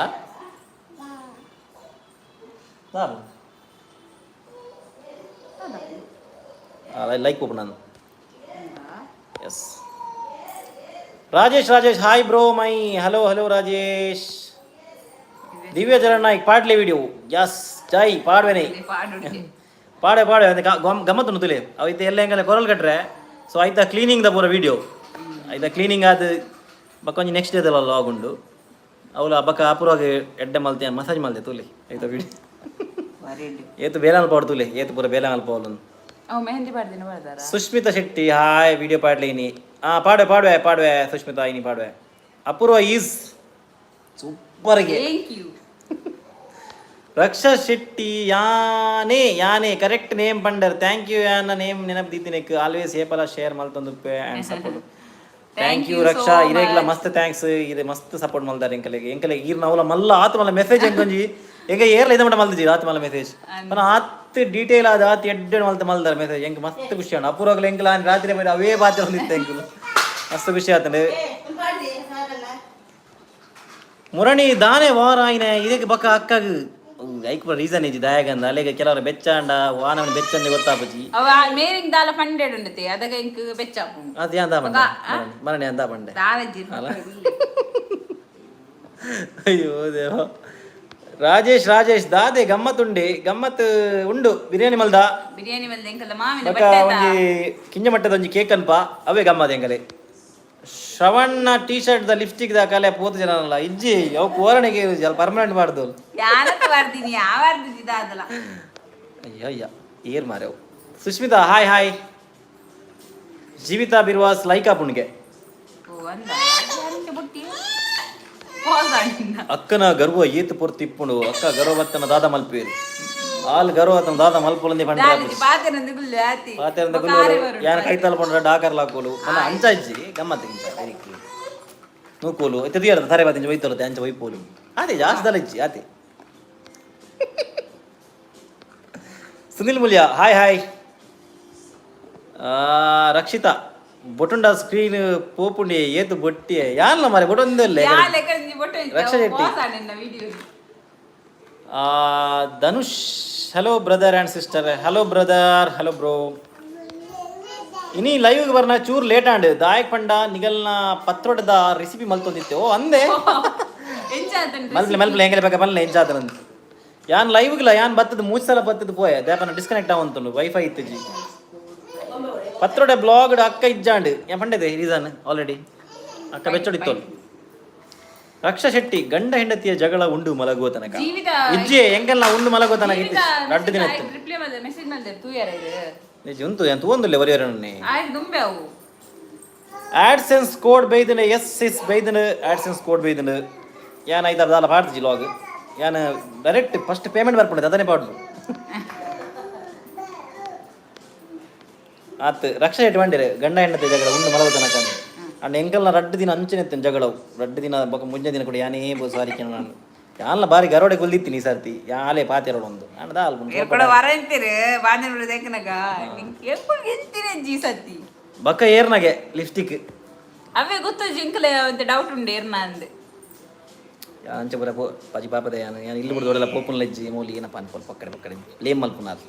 ಲೈಕ್ ಓಪನ್ ನಾನು ಎಸ್ ರಾಜೇಶ್ ಹಾಯ್ ಬ್ರೋ ಮೈ ಹಲೋ ರಾಜೇಶ್ ದಿವ್ಯ ಜರಣ ನಾಯ್ಕ್ ಪಾಡ್ಲೆ ವಿಡಿಯೋ ಯಸ್ ಜೈ ಪಾಡ್ವೆನೆ ಪಾಡೆ ಅಂದ್ರೆ ಗಮ್ಮತ್ತು ತುಲೆ ಅವೈತೆ ಎಲ್ಲ ಹೆಂಗಲ್ಲ ಕೊರಲ್ ಕಟ್ರೆ ಸೊ ಆಯ್ತಾ ಕ್ಲೀನಿಂಗ್ ದ ಪೂರ ವಿಡಿಯೋ ಆಯ್ತಾ ಕ್ಲೀನಿಂಗ್ ಆದ ಬಕ್ಕೊಂಜಿ ನೆಕ್ಸ್ಟ್ ಡೇದಲ್ಲ ಲಾಗ್ ಉಂಡು ಅವಳು ಬಕ್ಕ ಅಪೂರ್ವಾಗಿ ಎಡ್ಡೆ ಮಲ್ತೆ ಮಸಾಜ್ ಮಲ್ತೆ ತೂಲೆ ಆಯ್ತಾ ವಿಡಿಯೋ ಏತು ಬೇಲ ಅಲ್ಪ ತುಲೆ ಏತು ಪೂರ ಬೇಲ ಅಲ್ಪ ಅವಳು ಸುಷ್ಮಿತಾ ಶೆಟ್ಟಿ ಹಾಯ್ ವಿಡಿಯೋ ಪಾಡ್ಲೆ ಇನಿ ಪಾಡ್ವೆ ಸುಷ್ಮಿತಾ ಇನಿ ಪಾಡ್ವೆ ಅಪೂರ್ವ ಈಸ್ ಸೂಪರ್ಗೆ ರಕ್ಷಾ ಶೆಟ್ಟಿ ಯಾನೆ ಕರೆಕ್ಟ್ ನೇಮ್ ಪಂಡರ್ ಥ್ಯಾಂಕ್ ಯು ಯಾನ ನೇಮ್ ನೆನಪು ದೀತಿನೆಕ್ ಆಲ್ವೇಸ್ ಏಪಲ ಶೇರ್ ಮಲ್ತೊಂದುಪ್ಪೆ and support thank you Raksha ಇರೇಗ್ಲ ಮಸ್ತ್ ಥ್ಯಾಂಕ್ಸ್ ಇದು ಮಸ್ತ್ ಸಪೋರ್ಟ್ ಮಲ್ದಾರೆ ಎಂಕಲೆಗೆ ಈರ್ನ ಅವಲ ಮಲ್ಲ ಆತ ಮಲ್ಲ ಮೆಸೇಜ್ ಎಂಕೊಂಜಿ ಎಂಗ ಏರ್ಲ ಇದ ಮಟ್ಟ ಮಲ್ದಿಜಿ ಆತ ಮಲ್ಲ ಮೆಸೇಜ್ ಪನ ಆತ್ ಡೀಟೇಲ್ ಆದ ಆತ್ ಎಡ್ಡೆ ಮಲ್ದಾರೆ ಮೆಸೇಜ್ ಎಂಕ್ ಮಸ್ತ್ ಖುಷಿ ಆಂಡ ಅಪೂರ್ವಾಗ್ಲ ಎಂಕಲ ರಾತ್ರಿ ಮೇಲೆ ಅವೇ ಬಾತಿ ಹೊಂದಿತ್ತೆ ಎಂಕಲು ಮಸ್ತ್ ಖುಷಿ ಆತಂಡೆ ಮುರಣಿ ದಾನೆ ವಾರ ಆಯ್ನ ಇದಕ್ಕೆ ಬಕ್ಕ ಅಕ್ಕಾಗ ಐಕ್ ರೀಸನ್ ಇಜ್ಜಿ ದಾಯಗಂದ ಅಲ್ಲಿಗೆ ಕೆಲವರ ಬೆಚ್ಚಾಂಡ ವಾನವನ ಬೆಚ್ಚಂದೆ ಗೊತ್ತಾಪಜಿ ಅವ ಮೇರಿಂಗ್ ದಾಲ ಪಂಡೆಡ್ ಉಂಡತೆ ಅದಗ ಇಂಕ್ ಬೆಚ್ಚಾಪು ಅದು ಯಾಂದ ಬಂಡೆ ಮರಣಿ ಅಂದ ಬಂಡೆ ಅಯ್ಯೋ ದೇವ ರಾಜೇಶ್ ದಾದೆ ಗಮ್ಮತ್ ಉಂಡು ಬಿರಿಯಾನಿ ಮಲ್ದ ಎಂಕಲ್ಲ ಮಾವಿನ ಬಕ್ಕ ಒಂಜಿ ಕಿಂಜ ಮಟ್ಟದ ಒಂಜಿ ಕೇಕ್ ಅನ್ಪ ಅವೇ ಗಮ್ಮತ್ ಎಂಕಲೆ ಶ್ರವಣ್ಣ ಟೀ ಶರ್ಟ್ ದ ಲಿಪ್ಸ್ಟಿಕ್ ದ ಕಲೆ ಪೋತು ಜನಲ್ಲ ಇಜ್ಜಿ ಅವು ಕೋರಣೆಗೆ ಪರ್ಮನೆಂಟ್ ಮಾಡ್ದು ಅಯ್ಯ ಏರ್ ಮಾರ್ಯವು ಸುಷ್ಮಿತಾ ಹಾಯ್ ಜೀವಿತಾ ಬಿರ್ವಾಸ್ ಲೈಕಾ ಪುಣ್ಗೆ ಅಕ್ಕನ ಗರ್ವ ಏತು ಪೂರ್ತಿ ಇಪ್ಪುಂಡು ಅಕ್ಕ ಗರ್ವತ್ತನ ದಾದ ಮಲ್ಪೇರು ಆಲ್ ಗರ್ವತ್ತನ ದಾದ ಮಲ್ಪುಲಂದಿ ಬಂಡ ಪಾತೆರಂದ ಗುಲ್ಲು ಯಾನ ಕೈತಲ್ ಪಂಡ್ರ ಡಾಕರ್ ಲಾಕೋಲು ಮನ ಅಂಚ ಇಜ್ಜಿ ಗಮ್ಮತ್ ಇಂಚ ಐಕಿ ನೂಕೋಲು ತೆದಿಯರ ತರೆ ಬಾತಿಂಜ ವೈತೋಲತೆ ಅಂಚ ವೈಪೋಲು ಅದೇ ಜಾಸ್ತಿ ದಲ ಇಜ್ಜಿ ಆತೆ ಸುನಿಲ್ ಮುಲ್ಯ ಹಾಯ್ ರಕ್ಷಿತಾ ಬೊಟುಂಡ ಸ್ಕ್ರೀನ್ ಪೋಪುಂಡಿ ಏತು ಬೊಟ್ಟಿ ಯಾನ್ಲ ಮಾರೆ ಬೊಟೊಂದಲ್ಲೇ Raksha Shetty Dhanush hello brother and sister hello brother hello bro ಇನಿ ಲೈವ್ಗೆ ಬರ್ನ ಚೂರು ಲೇಟ್ ಆಂಡ್ ದಾಯಕ್ ಪಂಡ ನಿಗಲ್ನ ಪತ್ರೋಟದ ರೆಸಿಪಿ ಮಲ್ತೊಂದಿತ್ತೆ ಓ ಅಂದೆ ಮಲ್ಪಲೆ ಹೆಂಗಲೆ ಬೇಕಾ ಮಲ್ಲೆ ಎಂಚಾತರಂತ ಯಾನ್ ಲೈವ್ಗಿಲ್ಲ ಯಾನ್ ಬತ್ತದ 3 ಸಲ ಬತ್ತದ ಪೋಯ ದೇಪನ ಡಿಸ್ಕನೆಕ್ಟ್ ಆವಂತುಂಡು ವೈಫೈ ಇತ್ತಜಿ ಪತ್ರೋಡೆ ಬ್ಲಾಗ್ಡ್ ಅಕ್ಕ ಇಜ್ಜಾಂಡ್ ಯಾನ್ ಪಂಡದೆ ರೀಸನ್ ಆಲ್ರೆಡಿ ಅಕ್ಕ ಬೆಚ್ಚೊಡಿತ್ತೋಳು ರಕ್ಷಾ ಶೆಟ್ಟಿ ಗಂಡ ಹೆಂಡತಿಯ ಜಗಳ ಉಂಡು ಮಲಗುವ ತನಕ ಇಜ್ಜೆ ಎಂಕಲ್ಲ ಉಂಡು ಮಲಗುವ ತನಕ ರಡ್ಡು ದಿನ ನಿಜ ಉಂಟು ಎಂತ ಒಂದುಲ್ಲೆ ಬರೆಯೋರನ್ನೇ ಆಡ್ಸೆನ್ಸ್ ಕೋಡ್ ಬೈದನ ಎಸ್ ಬೈದನ ಆಡ್ಸೆನ್ಸ್ ಕೋಡ್ ಬೈದನ ಯಾನ್ ಐದಾರು ದಾಲ ಪಾಡ್ತಿಜಿ ಲಾಗ್ ಯಾನ್ ಡೈರೆಕ್ಟ್ ಫಸ್ಟ್ ಪೇಮೆಂಟ್ ಬರ್ಪುಂಡೆ ಅದನ್ನೇ ಪಾಡ್ದು ಆತ್ ರಕ್ಷಾ ಶೆಟ್ಟಿ ಬಂಡಿರೆ ಗಂಡ ಹೆಂಡತಿ ಜಗಳ ಉಂಡು ಮಲದ ತನಕ ಅಂಡ್ ಎಂಕಲ್ನ 2 ದಿನ ಅಂಚೆನೆತ್ತೇನೆ ಜಗಳವು 2 ದಿನ ಬೊಕ ಮುಂಜಾನೆ ದಿನ ಕೂಡ ಯಾನೇ ಬೋ ಸಾರಿಕೆ ನಾನು ಯಾನ್ಲ ಬಾರಿ ಗರೋಡೆ ಗುಲ್ದಿತ್ತೀನಿ ಈ ಸರ್ತಿ ಯಾಲೆ ಪಾತೆರೋಡು ಒಂದು ಅಂಡ್ ದಾಲ್ ಕೂಡ ವರ ಎಂತಿರು ಬಾಂಧವ್ರು ದೇಕನಗ ಎప్పుడు ಎಂತಿರೆ ಜಿ ಸತ್ತಿ ಬಕ್ಕ ಏರ್ನಗೆ ಲಿಪ್ಸ್ಟಿಕ್ ಅವೇ ಗೊತ್ತು ಜಿಂಕಲೆ ಅಂತ ಡೌಟ್ ಉಂಡು ಏರ್ನ ಅಂದೆ ಅಂಚೆ ಪೂರ ಪಜಿ ಪಾಪದೆ ಯಾನು ಯಾನು ಇಲ್ಲಿ ಬಿಡ್ದೋಡೆಲ್ಲ ಪೋಪುನ್ ಲೆಜ್ಜಿ ಮೂಲಿ ಏನಪ್ಪ ಅನ್ಕೊಂಡು ಪಕ್ಕಡೆ ಪಕ್ಕಡೆ ಲೇಮ್ ಮಲ್ಪುನಾರು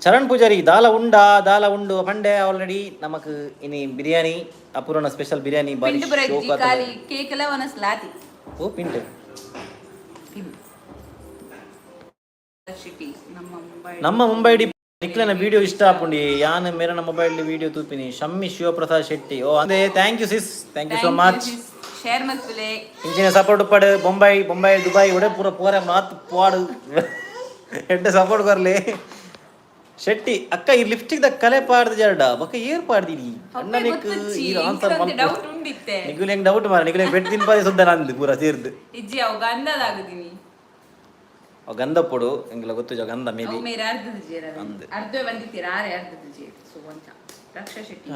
ಚರಣ್ ಪೂಜಾರಿ ದಾಲ ಉಂಡು ಪಂಡೆ ಆಲ್ರೆಡಿ ನಮಕ್ ಇನಿ ಬಿರಿಯಾನಿ ಅಪೂರ್ವನ ಸ್ಪೆಷಲ್ ಬಿರಿಯಾನಿ ಬಾರಿ ಪಿಂಡ್ ಬರಕ್ ಜಿ ಕಾಲಿ ಕೇಕಲ ವನಸ್ ಲಾತಿ ಓ ಪಿಂಡ್ ಸಿಟಿ ನಮ್ಮ ಮುಂಬೈ ಡಿ ನಿಕ್ಲನ ವಿಡಿಯೋ ಇಷ್ಟ ಆಪುಂಡಿ ಯಾನ್ ಮೇರನ ಮೊಬೈಲ್ ವಿಡಿಯೋ ತೂಪಿನಿ ಶಮ್ಮಿ ಶಿವಪ್ರಸಾದ್ ಶೆಟ್ಟಿ ಓ ಅಂದೆ thank you sis thank you so much share ಮತ್ಲೆ ಇಂಚಿನ ಸಪೋರ್ಟ್ ಪಡೆ ಬೊಂಬೈ ದುಬೈ ಒಡೆ ಪೂರ ಪೋರೆ ಮಾತು ಪಾಡು ಎಡ್ಡೆ ಸಪೋರ್ಟ್ ಬರ್ಲಿ ಶೆಟ್ಟಿ ಅಕ್ಕ ಈ ಲಿಪ್ಸ್ಟಿಕ್ ದ ಕಲೆ ಪಾಡ್ದು ಜರ್ಡ ಬಕ್ಕ ಏರ್ ಪಾಡ್ದಿರಿ ಅಣ್ಣನಿಕ್ ಈ ಆನ್ಸರ್ ಡೌಟ್ ಉಂಡಿತ್ತೆ ನಿಗುಲೆಂಗ್ ಡೌಟ್ ಮಾರ ನಿಗುಲೆಂಗ್ ಬೆಟ್ ತಿನ್ಪಾದೆ ಸುದ್ದ ನಂದು ಪೂರ ಸೇರ್ದು ಇಜ್ಜಿ ಅವು ಗಂಧದಾಗದಿನಿ ಅವ ಗಂಧ ಪೊಡು ಎಂಗೆಲ್ಲ ಗೊತ್ತು ಜೋ ಗಂಧ ಮೇಬಿ ಮೇರೆ ಅರ್ಧದ ಜೇರ ಅರ್ಧ ಬಂದಿತ್ತೀರ ಆರೆ ಅರ್ಧದ ಜೇರ ಸೊ ಅಂತ ರಕ್ಷಾ ಶೆಟ್ಟಿ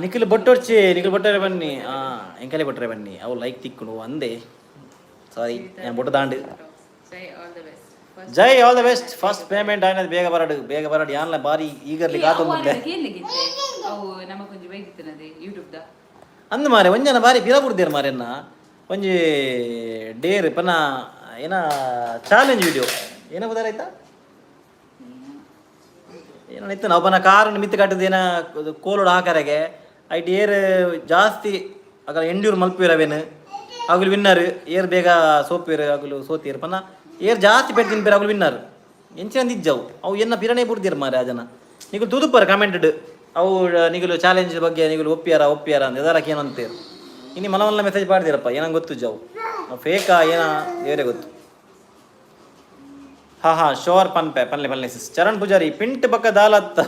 ನಿಖಿಲ್ ಬೊಟ್ಟೊರ್ಚಿ ನಿಖಿಲ್ ಬೊಟ್ಟರೆ ಬನ್ನಿ ಎಂಕಲೆ ಬೊಟ್ಟರೆ ಬನ್ನಿ ಅವು ಲೈಕ್ ತಿಕ್ಕುಡು ಅಂದೆ ಸಾರಿ ನಾನು ಬೊಟ್ಟು ದಾಂಡು ಸೈ ಆಲ್ ದಿ ಬೆಸ್ಟ್ ಜೈ all the best first payment ಆಯ್ನದು ಬೇಗ ಬರಡು ಯಾನ್ಲ ಬಾರಿ ಈಗರ್ಲಿ ಕಾತು ಮುಂದೆ ಕೇಳಲಿಗಿತ್ತೆ ಅವು ನಮಗೊಂದು ಬೈದಿತ್ತನದೆ ಯೂಟ್ಯೂಬ್ ದ ಅಂದ್ ಮಾರೆ ಒಂಜನ ಬಾರಿ ಬಿರಬುಡ್ದೇರ್ ಮಾರೆನ್ನ ಒಂಜಿ ಡೇರ್ ಪನ ಏನ ಚಾಲೆಂಜ್ ವಿಡಿಯೋ ಏನ ಬದಾರಾಯ್ತಾ ಏನಿತ್ತು ನಾವು ಪನ ಕಾರನ್ನು ಮಿತ್ತು ಕಟ್ಟದ ಏನ ಕೋಲೋಡು ಹಾಕರೆಗೆ ಐಟ್ ಏರ್ ಜಾಸ್ತಿ ಅಗಲ ಎಂಡ್ಯೂರ್ ಮಲ್ಪಿರವೇನು ಅಗಲು ವಿನ್ನರ್ ಏರ್ ಬೇಗ ಸೋಪಿರು ಅಗಲು ಸೋತಿರು ಪನ ಏರ್ ಜಾಸ್ತಿ ಪೆಟ್ಟು ತಿನ್ಪೇರು ಅಗಲು ವಿನ್ನರ್ ಎಂಚಿನ ಇಜ್ಜವು ಅವು ಎನ್ನ ಪಿರಣೆ ಬುಡ್ದಿರು ಮಾರೆ ಆ ಜನ ನಿಗಲು ತುದುಪಾರ ಕಮೆಂಟೆಡ್ ಅವು ನಿಗಲು ಚಾಲೆಂಜ್ ಬಗ್ಗೆ ನಿಗಲು ಒಪ್ಪಿಯಾರ ಅಂತ ಎದಾರಕ್ಕೆ ಏನು ಅಂತೀರು ಇನ್ನು ಮನವಲ್ಲ ಮೆಸೇಜ್ ಮಾಡಿದಿರಪ್ಪ ಏನಂಗೆ ಗೊತ್ತು ಜಾವು ಫೇಕಾ ಏನ ಬೇರೆ ಗೊತ್ತು ಹಾ ಶೋರ್ ಪನ್ಲೆ ಸಿಸ್ ಚರಣ್ ಪೂಜಾರಿ ಪಿಂಟ್ ಬಕ್ಕ ದಾಲತ್ತ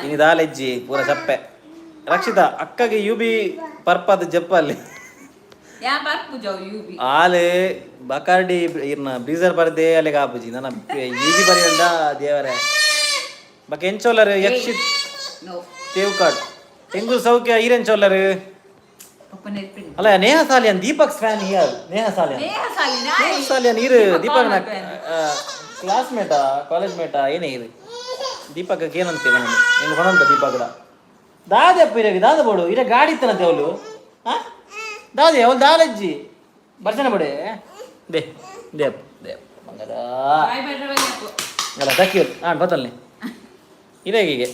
ಇನಿ ದಾಲೆಜ್ಜಿ ಪೂರ ಚಪ್ಪೆ ರಕ್ಷಿತಾ ಅಕ್ಕಗೆ ಯುಬಿ ಪರ್ಪದ ಜಪ್ಪಲ್ಲಿ ಆಲೆ ಬಕಾರ್ಡಿ ಇರ್ನ ಬ್ರೀಸರ್ ಬರ್ದೆ ಅಲ್ಲಿಗೆ ಆಪುಜಿ ನನ್ನ ಯುಬಿ ಬರೆಯಲ್ದ ದೇವರೇ ಬಕ ಎಂಚೋಲರ್ ಯಕ್ಷಿತ್ ತೇವ್ಕಾಡ್ ತೆಂಗೂರು ಸೌಖ್ಯ ಈರೆನ್ ಚೋಲರ್ ಅಲ್ಲ ನೇಹ ಸಾಲಿಯನ್ ದೀಪಕ್ ಫ್ಯಾನ್ ಹಿಯರ್ ನೇಹ ಸಾಲಿಯನ್ ಇರು ದೀಪಕ್ ಕ್ಲಾಸ್ಮೇಟಾ ಕಾಲೇಜ್ ಮೇಟಾ ಏನೇ ಇರು ದೀಪಕ್ ಏನಂತೇವೆ ನಾನು ನಿಮ್ಗೆ ಹೊಣಂತ ದೀಪಕ್ ದಾದೆ ಅಪ್ಪ ಇರಾಗ ದಾದ ಬೋಡು ಇರ ಗಾಡಿ ಇತ್ತನಂತೆ ಅವಳು ದಾದೆ ಅವಳು ದಾಲಜ್ಜಿ ಬರ್ಸನ ಬಡೆ ದೇ ದೇಪ್ ದೇಪ್ ಮಂಗದ ಅಲ್ಲ ತಕ್ಕಿರು ಬತ್ತಲ್ನಿ ಇರೇಗೀಗೆ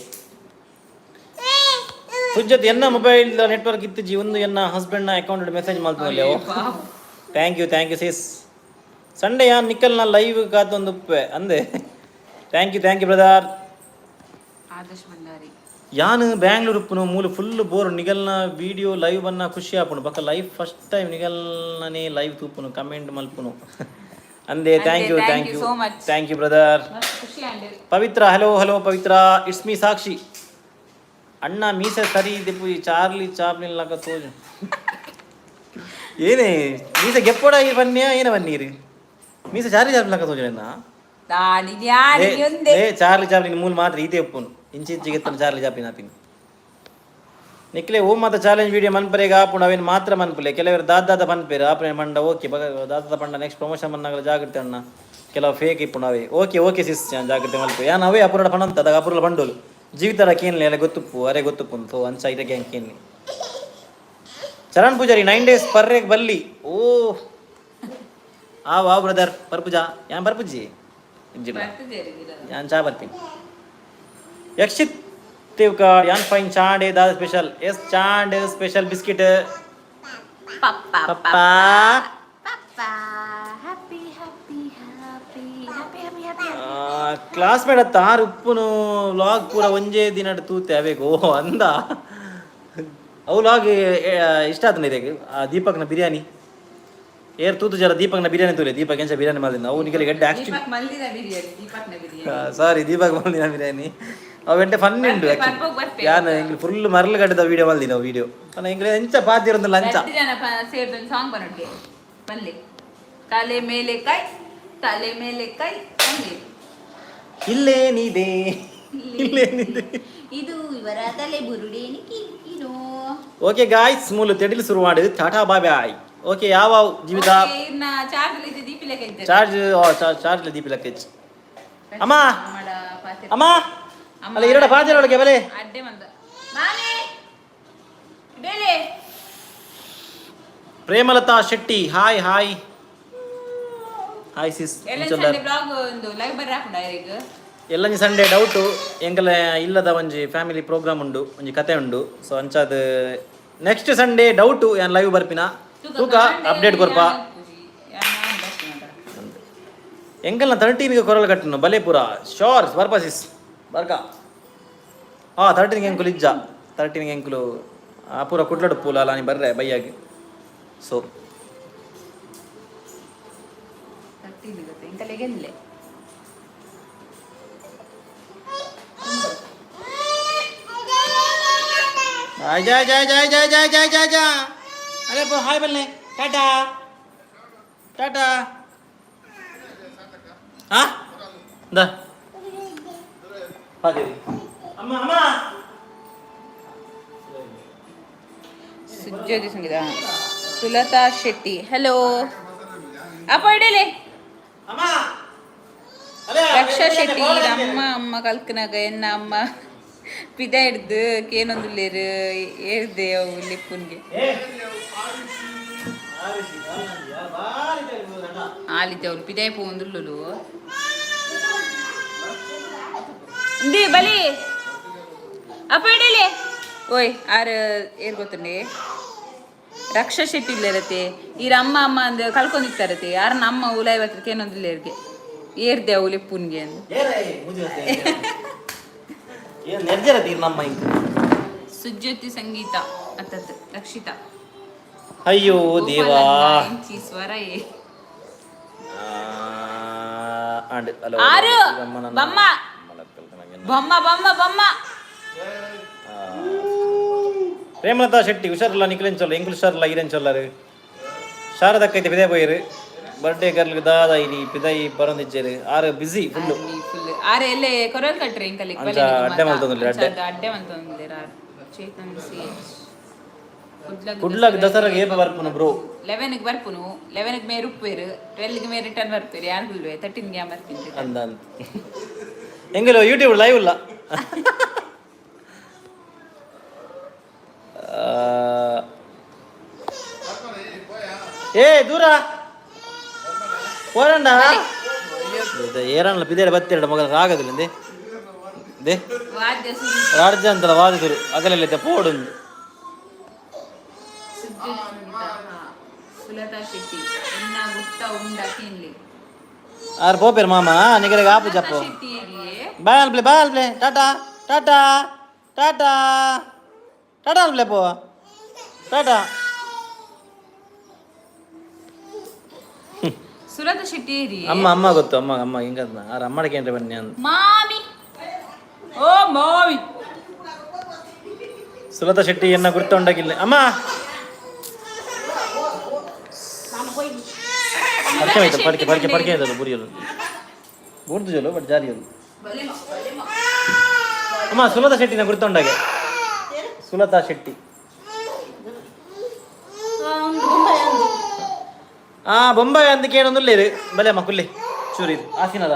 ಸುಜ್ಜತ್ ಎನ್ನ ಮೊಬೈಲ್ ನೆಟ್ವರ್ಕ್ ಇತ್ತಿಜಿ ಒಂದು ಎನ್ನ ಹಸ್ಬೆಂಡ್ನ ಅಕೌಂಟ್ ಮೆಸೇಜ್ ಮಾಡ್ತೀನಿ ಥ್ಯಾಂಕ್ ಯು ಸಿಸ್ ಸಂಡೇ ಯಾನ್ ನಿಕ್ಕಲ್ನ ಲೈವ್ ಕಾತೊಂದು ಉಪ್ಪೆ ಅಂದೆ ಥ್ಯಾಂಕ್ ಯು ಬ್ರದರ್ ಯಾನ್ ಬ್ಯಾಂಗ್ಳೂರ್ ಉಪ್ಪುನು ಮೂಲು ಫುಲ್ ಬೋರ್ ನಿಗಲ್ನ ವಿಡಿಯೋ ಲೈವ್ ಅನ್ನ ಖುಷಿ ಆಪುನು ಬಕ್ಕ ಲೈವ್ ಫಸ್ಟ್ ಟೈಮ್ ನಿಗಲ್ನೇ ಲೈವ್ ತೂಪುನು ಕಮೆಂಟ್ ಮಲ್ಪುನು ಅಂದೆ thank you brother Pavitra hello Pavitra it's me Sakshi ಅಣ್ಣ ಮೀಸೆ ಸರಿ ದಿಪ್ಪು ಚಾರ್ಲಿ ಚಾಪ್ಲಿನ್ ಲಕ ತೋಜು ಏನೇ ಮೀಸೆ ಗೆಪ್ಪೋಡ ಬನ್ನಿಯ ಏನ ಬನ್ನೀರಿ ಮೀಸೆ ಚಾರ್ಲಿ ಚಾಪ್ಲಿನ್ ಲಕ ತೋಜನ ಚಾರ್ಲಿ ಚಾಪ್ಲಿನ್ ಮೂಲ ಮಾತ್ರ ಈತೆ ಒಪ್ಪುನು ಇಂಚಿಗೆ ಚಾರ್ಲಿ ಚಾಪ್ಲಿನ್ ಆಪಿನ ನಿಕ್ಲೆ ಓ ಮಾತ ಚಾಲೆಂಜ್ ವಿಡಿಯೋ ಮನ್ಪರೆಗ ಆಪುಂಡು ಅವೇನು ಮಾತ್ರ ಮನ್ಪಲೆ ಕೆಲವರು ದಾದ ಪನ್ಪೇರು ಆಪನೆ ಮಂಡ ಓಕೆ ದಾದ ಪಂಡ ನೆಕ್ಸ್ಟ್ ಪ್ರಮೋಷನ್ ಬಂದಾಗ ಜಾಗ್ರತೆ ಅಣ್ಣ ಕೆಲವು ಫೇಕ್ ಇಪ್ಪುಂಡು ಅವೇ ಓಕೆ ಸಿಸ್ ಜಾಗ್ರತೆ ಮಲ್ಪೆ ಯಾನ್ ಅವೇ ಅಪುರಡ ಪಣಂತ ಅದಾಗ ಅಪುರಲ ಬಂಡೋಲು ಜೀವಿತರ ಕೇನ್ಲಿ ಎಲ್ಲ ಗೊತ್ತುಪ್ಪು ಅರೆ ಗೊತ್ತುಪ್ಪು ಅಂಚ ಇದಕ್ಕೆ ಹೆಂಗೆ ಕೇನ್ಲಿ ಚರಣ್ ಪೂಜಾರಿ 9 days ಪರ್ರೆಗ್ ಬಲ್ಲಿ ಓ ವಾ ಬ್ರದರ್ ಪರ್ಪುಜಾ ಯಾನ್ ಪರ್ಪುಜಿ ಯಾನ್ ಚಾ ಬರ್ತೀನಿ ಯಕ್ಷಿತ್ ತೇವ್ಕ ಯಾನ್ ಫೈನ್ ಚಾಂಡೆ ದಾದ special S Chand special biscuit ಪಪ್ಪ ಕ್ಲಾಸ್ಮೇಟ್ ಅತ್ತ ಆರು ಉಪ್ಪುನು ವ್ಲಾಗ್ ಪೂರ ಒಂಜೇ ದಿನ ತೂತೆ ಅವೇಗೋ ಅಂದ ಅವು ವ್ಲಾಗ್ ಇಷ್ಟ ಆತನ ಇದಕ್ಕೆ ದೀಪಕ್ನ ಬಿರಿಯಾನಿ ಏರ್ ತೂತು ಜರ ದೀಪಕ್ನ ಬಿರಿಯಾನಿ ತೂಲೆ ದೀಪಕ್ ಎಂಚ ಬಿರಿಯಾನಿ ಮಾಡಿದ ಅವು ನಿಗಲಿ ಗಡ್ಡೆ ಆಕ್ಚುಲಿ ಸಾರಿ ದೀಪಕ್ ಮಲ್ದಿನ ಬಿರಿಯಾನಿ ಅವೆಂಟೆ ಫನ್ ಉಂಟು ಯಾನು ಎಂಗ್ಲು ಫುಲ್ ಮರಳು ಕಟ್ಟಿದ ವಿಡಿಯೋ ಮಲ್ದಿ ನಾವು ವಿಡಿಯೋ ಎಂಗ್ಲು ಎಂಚ ಪಾತಿರೊಂದು ಲಂಚ ಜನ ಸೇರಿದೊಂದು ಸಾಂಗ್ ಬರೋಕೆ ಬನ್ನಿ ತಲೆ ಮೇಲೆ ಕೈ ಬನ್ನಿ ಇಲ್ಲೇನಿದೆ ಇದು ಇವರ ತಲೆ ಬುರುಡೇನಿ ಕಿರಿಕಿರೋ. ಓಕೆ ಗಾಯ್ಸ್ ಮೂಲು ತೆಡಿಲು ಶುರು ಮಾಡು. ಟಾಟಾ ಬಾಯ್ ಬಾಯ್. ಓಕೆ ಯಾವ ಜೀವಿತ ಚಾರ್ಜ್ ದೀಪಿ ಲೆಕ್ಕ ಅಮ್ಮ ಅಮ್ಮ ಅಲ್ಲ ಇರಡ ಪಾತಿರೊಳಗೆ ಬಲೆ ಅಡ್ಡೆ ಮಂದ ಮಾನೆ ಬೇಲೆ Premalatha Shetty hi hi hi sis Sunday vlog ಒಂದು ಲೈವ್ ಬರ್ರ ಹಾಕೊಂಡ ಈಗ ಎಲ್ಲಂಜಿ ಸಂಡೇ ಡೌಟು ಎಂಕಲ ಇಲ್ಲದ ಒಂಜಿ ಫ್ಯಾಮಿಲಿ ಪ್ರೋಗ್ರಾಮ್ ಉಂಡು ಒಂಜಿ ಕತೆ ಉಂಡು ಸೊ ಅಂಚಾದ ನೆಕ್ಸ್ಟ್ ಸಂಡೇ ಡೌಟು ಏನ್ ಲೈವ್ ಬರ್ಪಿನ ತೂಕ ಅಪ್ಡೇಟ್ ಕೊರ್ಪ ಎಂಕಲ್ನ 13ಗೆ ಕೊರಲು ಕಟ್ಟನು ಬಲೇಪುರ ಶೋರ್ ಬರ್ಪಸಿಸ್ ಬರ್ಕ 13ಗೆ ಎಂಕುಲು ಇಜ್ಜ 13ಗೆ ಎಂಕುಲು ಪೂರ ಕುಡ್ಲಡು ಪೂಲ ಅಲ್ಲ ನೀ ಬರ್ರೆ ಬೈಯಾಗಿ ಸೊ जय जय जय जय जय जय जय जय अरे हाय बोलने टाटा टाटा हाँ दा अम्मा अम्मा ಸುಜ್ಯೋತಿ ಸಂಗೀತ ಸುಲತಾ ಶೆಟ್ಟಿ ಹಲೋ ಅಪ್ಪ ಇಡಲೆ अम्मा ರಕ್ಷಾ ಶೆಟ್ಟಿ ಅಮ್ಮ ಕಲ್ಕನಾಗ ಎನ್ನ ಅಮ್ಮ ಪಿದ ಹಿಡ್ದು ಕೇನೊಂದುಲ್ಲೇರು ಹೇಳ್ದೆ ಅವು ಲಿಪ್ಪುನ್ಗೆ ಆಲಿತೆ ಅವಳು ಪಿದಾಯ ಪೋಂದುಲ್ಲು ಇಂದಿ ಬಲಿ ಅಪ್ಪ ಇಡಲಿ ಓಯ್ ಆರು ಏರ್ ಗೊತ್ತಂಡಿ ರಕ್ಷಾ ಶೆಟ್ಟಿ ಇಲ್ಲರತ್ತೆ ಈರ ಅಮ್ಮ ಅಂದ್ ಕಲ್ಕೊಂಡಿರ್ತಾರತ್ತೆ ಯಾರನ್ನ ಅಮ್ಮ ಉಲಾಯ ಹತ್ರಕ್ಕೆ ಏನೊಂದಿಲ್ಲ ಏರ್ಗೆ ಏರ್ದೆ ಅವು ಲಿಪ್ಪುನ್ಗೆ ಅಂದು ಸುಜ್ಯೋತಿ ಸಂಗೀತ ಅತ್ತತ್ ರಕ್ಷಿತಾ ಅಯ್ಯೋ ದೇವಾ ಸ್ವರ ಆರು ಬಮ್ಮ ಬಮ್ಮ ಬಮ್ಮ ಬಮ್ಮ ಪ್ರೇಮಲತಾ ಶೆಟ್ಟಿ ಹುಷಾರಿಲ್ಲ ನಿಖಿಲೆಂಚೊಲ್ಲ ಎಂಗ್ಲು ಹುಷಾರಿಲ್ಲ ಇರೆಂಚೊಲ್ಲರು ಶಾರದಕ್ಕೈತೆ ಪಿದೆ ಪೋಯಿರು ಬರ್ಡೇ ಗರ್ಲ್ ದಾದ ಇನಿ ಪಿದೈ ಬರೋಂದಿಜ್ಜೇರು ಆರು ಬಿಸಿ ಫುಲ್ಲು ಆರೆ ಎಲ್ಲೇ ಕೊರಲ್ ಕಟ್ರಿ ಇಂಕಲಿ ಅಡ್ಡೆ ಮಲ್ತೊಂದಿಲ್ಲ ಅಡ್ಡೆ ಮಲ್ತೊಂದಿಲ್ಲ ಚೇತನ್ ಸಿ ಕುಡ್ಲಕ್ ದಸರಾಗೆ ಏಪ ಬರ್ಪುನು ಬ್ರೋ 11ಗೆ ಬರ್ಪುನು 11ಗೆ ಮೇ ರುಪ್ಪೇರು 12ಗೆ ಮೇ ರಿಟರ್ನ್ ಬರ್ಪೇರು ಯಾರು ಬಿಲ್ವೆ 13ಗೆ ಬರ್ತೀನಿ ಅಂದ ಎಂಗಲೋ ಯೂಟ್ಯೂಬ್ ಲೈವ್ ಇಲ್ಲ ಏ ದೂರ ಹೋರಂಡ ಏರಣ್ಣ ಪಿದೇಡ ಬತ್ತೆರಡ ಮಗ ಆಗದಿಲ್ಲ ದೇ ರಾಜ್ಯ ಅಂತಲ್ಲ ವಾದಿದ್ರು ಅಗಲಲ್ಲಿದ್ದ ಪೋಡುಂದು ಸುಲತಾ ಶೆಟ್ಟಿ ಎನ್ನ ಗುಟ್ಟ ಉಂಡ ತಿನ್ಲಿ ಆರು ಪೋಪೇರು ಮಾಮ ನಿಗರಿಗೆ ಆಪು ಜಪ್ಪು ಬಾಯ್ ಪ್ಲೇ ಟಾಟಾ ಟಾಟಾ ಟಾಟಾ ಟಾಟಾ ಪ್ಲೇ ಪೋ ಟಾಟಾ ಸುಲತಾ ಶೆಟ್ಟಿ ಅಮ್ಮ ಗೊತ್ತು ಅಮ್ಮ ಹಿಂಗ ಆರು ಅಮ್ಮಡಿಕೆ ಏನ್ರಿ ಬನ್ನಿ ಅಂತ ಮಾಮಿ ಓ ಮಾಮಿ ಸುಲತಾ ಶೆಟ್ಟಿ ಎನ್ನ ಗುರ್ತೊಂಡಾಗಿಲ್ಲ ಅಮ್ಮ ಪಡಿಕೆ ಆಯ್ತಲ್ಲ ಬುರಿಯಲು ಬೂರ್ದು ಜೋಲು ಬಟ್ ಜಾರಿಯಲು ಅಮ್ಮ ಸುಲತಾ ಶೆಟ್ಟಿನ ಗುರ್ತೊಂಡಾಗೆ ಸುಲತಾ ಶೆಟ್ಟಿ ಬೊಂಬಾಯಿ ಅಂತ ಕೇಳೊಂದುಲ್ಲೇರು ಬಲೆ ಅಮ್ಮ ಕುಲ್ಲಿ ಚೂರಿ ಆಸಿನದ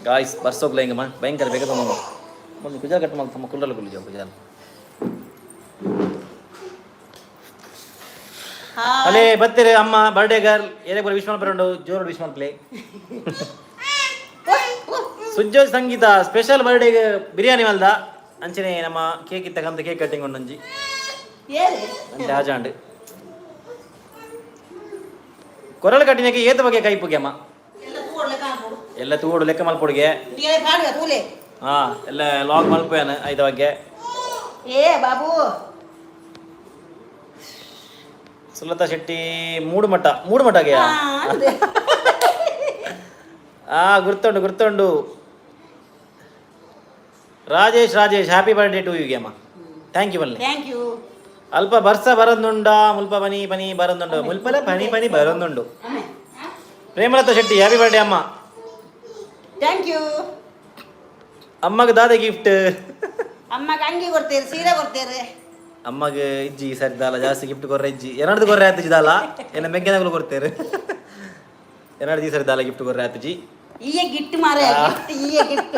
ಗಾಯ್ಸ್ ಬರ್ಸೋಗ್ಲ ಹಿಂಗಮ್ಮ ಭಯಂಕರ ಬೇಗ ತಮ್ಮ ಒಂದು ಕುಜ ಕಟ್ಟು ಮಾಡಿ ತಮ್ಮ ಕುಲ್ಲಲ್ಲ ಕುಲ್ಲಿ ಕುಜ ಅಲ್ಲೇ ಬತ್ತೀರಿ ಅಮ್ಮ ಬರ್ಡೇ ಗರ್ಲ್ ಏನೇ ಬರೋ ವಿಶ್ವಾಲ್ ಬರೋಂಡು ಜೋರು ವಿಶ್ವಾಲ್ ಪ್ಲೇ ಸುಜ್ಜೋತಿ ಸಂಗೀತ ಸ್ಪೆಷಲ್ ಬರ್ಡೇಗೆ ಬಿರಿಯಾನಿ ಮಲ್ದ ಅಂಚನೆ ನಮ್ಮ ಕೇಕ್ ಇತ್ತಕಂತ ಕೇಕ್ ಕಟ್ಟಿಂಗ್ ಒಂದೊಂಜಿ ಅಂತೆ ಆಜಾಂಡ್ ಕೊರಳು ಕಟ್ಟಿನಕ್ಕೆ ಏತ ಬಗ್ಗೆ ಕೈ ಪುಗೆ ಅಮ್ಮ ಎಲ್ಲ ತೂಡು ಲೆಕ್ಕ ಮಲ್ಪೊಡಿಗೆ ಹಾ ಎಲ್ಲ ಲಾಗ್ ಮಲ್ಪೇನು ಐದ ಬಗ್ಗೆ ಏ ಬಾಬು ಸುಲತಾ ಶೆಟ್ಟಿ ಮೂಡು ಮಠಗೆ గుర్తుండు రాజేష్ హ్యాపీ బర్త్డే టు యూಗೆ ಅಮ್ಮ ಥ್ಯಾಂಕ್ ಯು ಬಲ್ಲೆ ಥ್ಯಾಂಕ್ ಯು ಅಲ್ಪ ಬರ್ಸ ಬರಂದುಂಡ ಮುಲ್ಪ ಪನಿ ಬರಂದುಂಡು ಮುಲ್ಪಲೆ ಪನಿ ಬರಂದುಂಡು ಪ್ರೇಮಲತಾ ಶೆಟ್ಟಿ ಹ್ಯಾಪಿ ಬರ್ತ್ಡೇ ಅಮ್ಮ ಥ್ಯಾಂಕ್ ಯು ಅಮ್ಮಗೆ ದಾದ ಗಿಫ್ಟ್ ಅಮ್ಮಗೆ ಅಂಗಿ ಕೊಡ್ತೀರಿ ಸೀರೆ ಕೊಡ್ತೀರಿ ಅಮ್ಮಗೆ ಇಜ್ಜಿ ಸರಿ ದಾಲ ಜಾಸ್ತಿ ಗಿಫ್ಟ್ ಕೊರ್ರೆ ಇಜ್ಜಿ ಏನಾದ್ರು ಕೊರ್ರೆ ಆಯ್ತು ದಾಲ ಏನ ಮೆಗ್ಗೆನಾಗಲು ಕೊಡ್ತೇವೆ ಏನಾದ್ರು ಈ ಸರಿ ದಾಲ ಗಿಫ್ಟ್ ಕೊರ್ರೆ ಆಯ್ತು ಜಿ ಈಯೇ ಗಿಫ್ಟ್ ಮಾರೆ ಗಿಫ್ಟ್ ಈಯೇ ಗಿಫ್ಟ್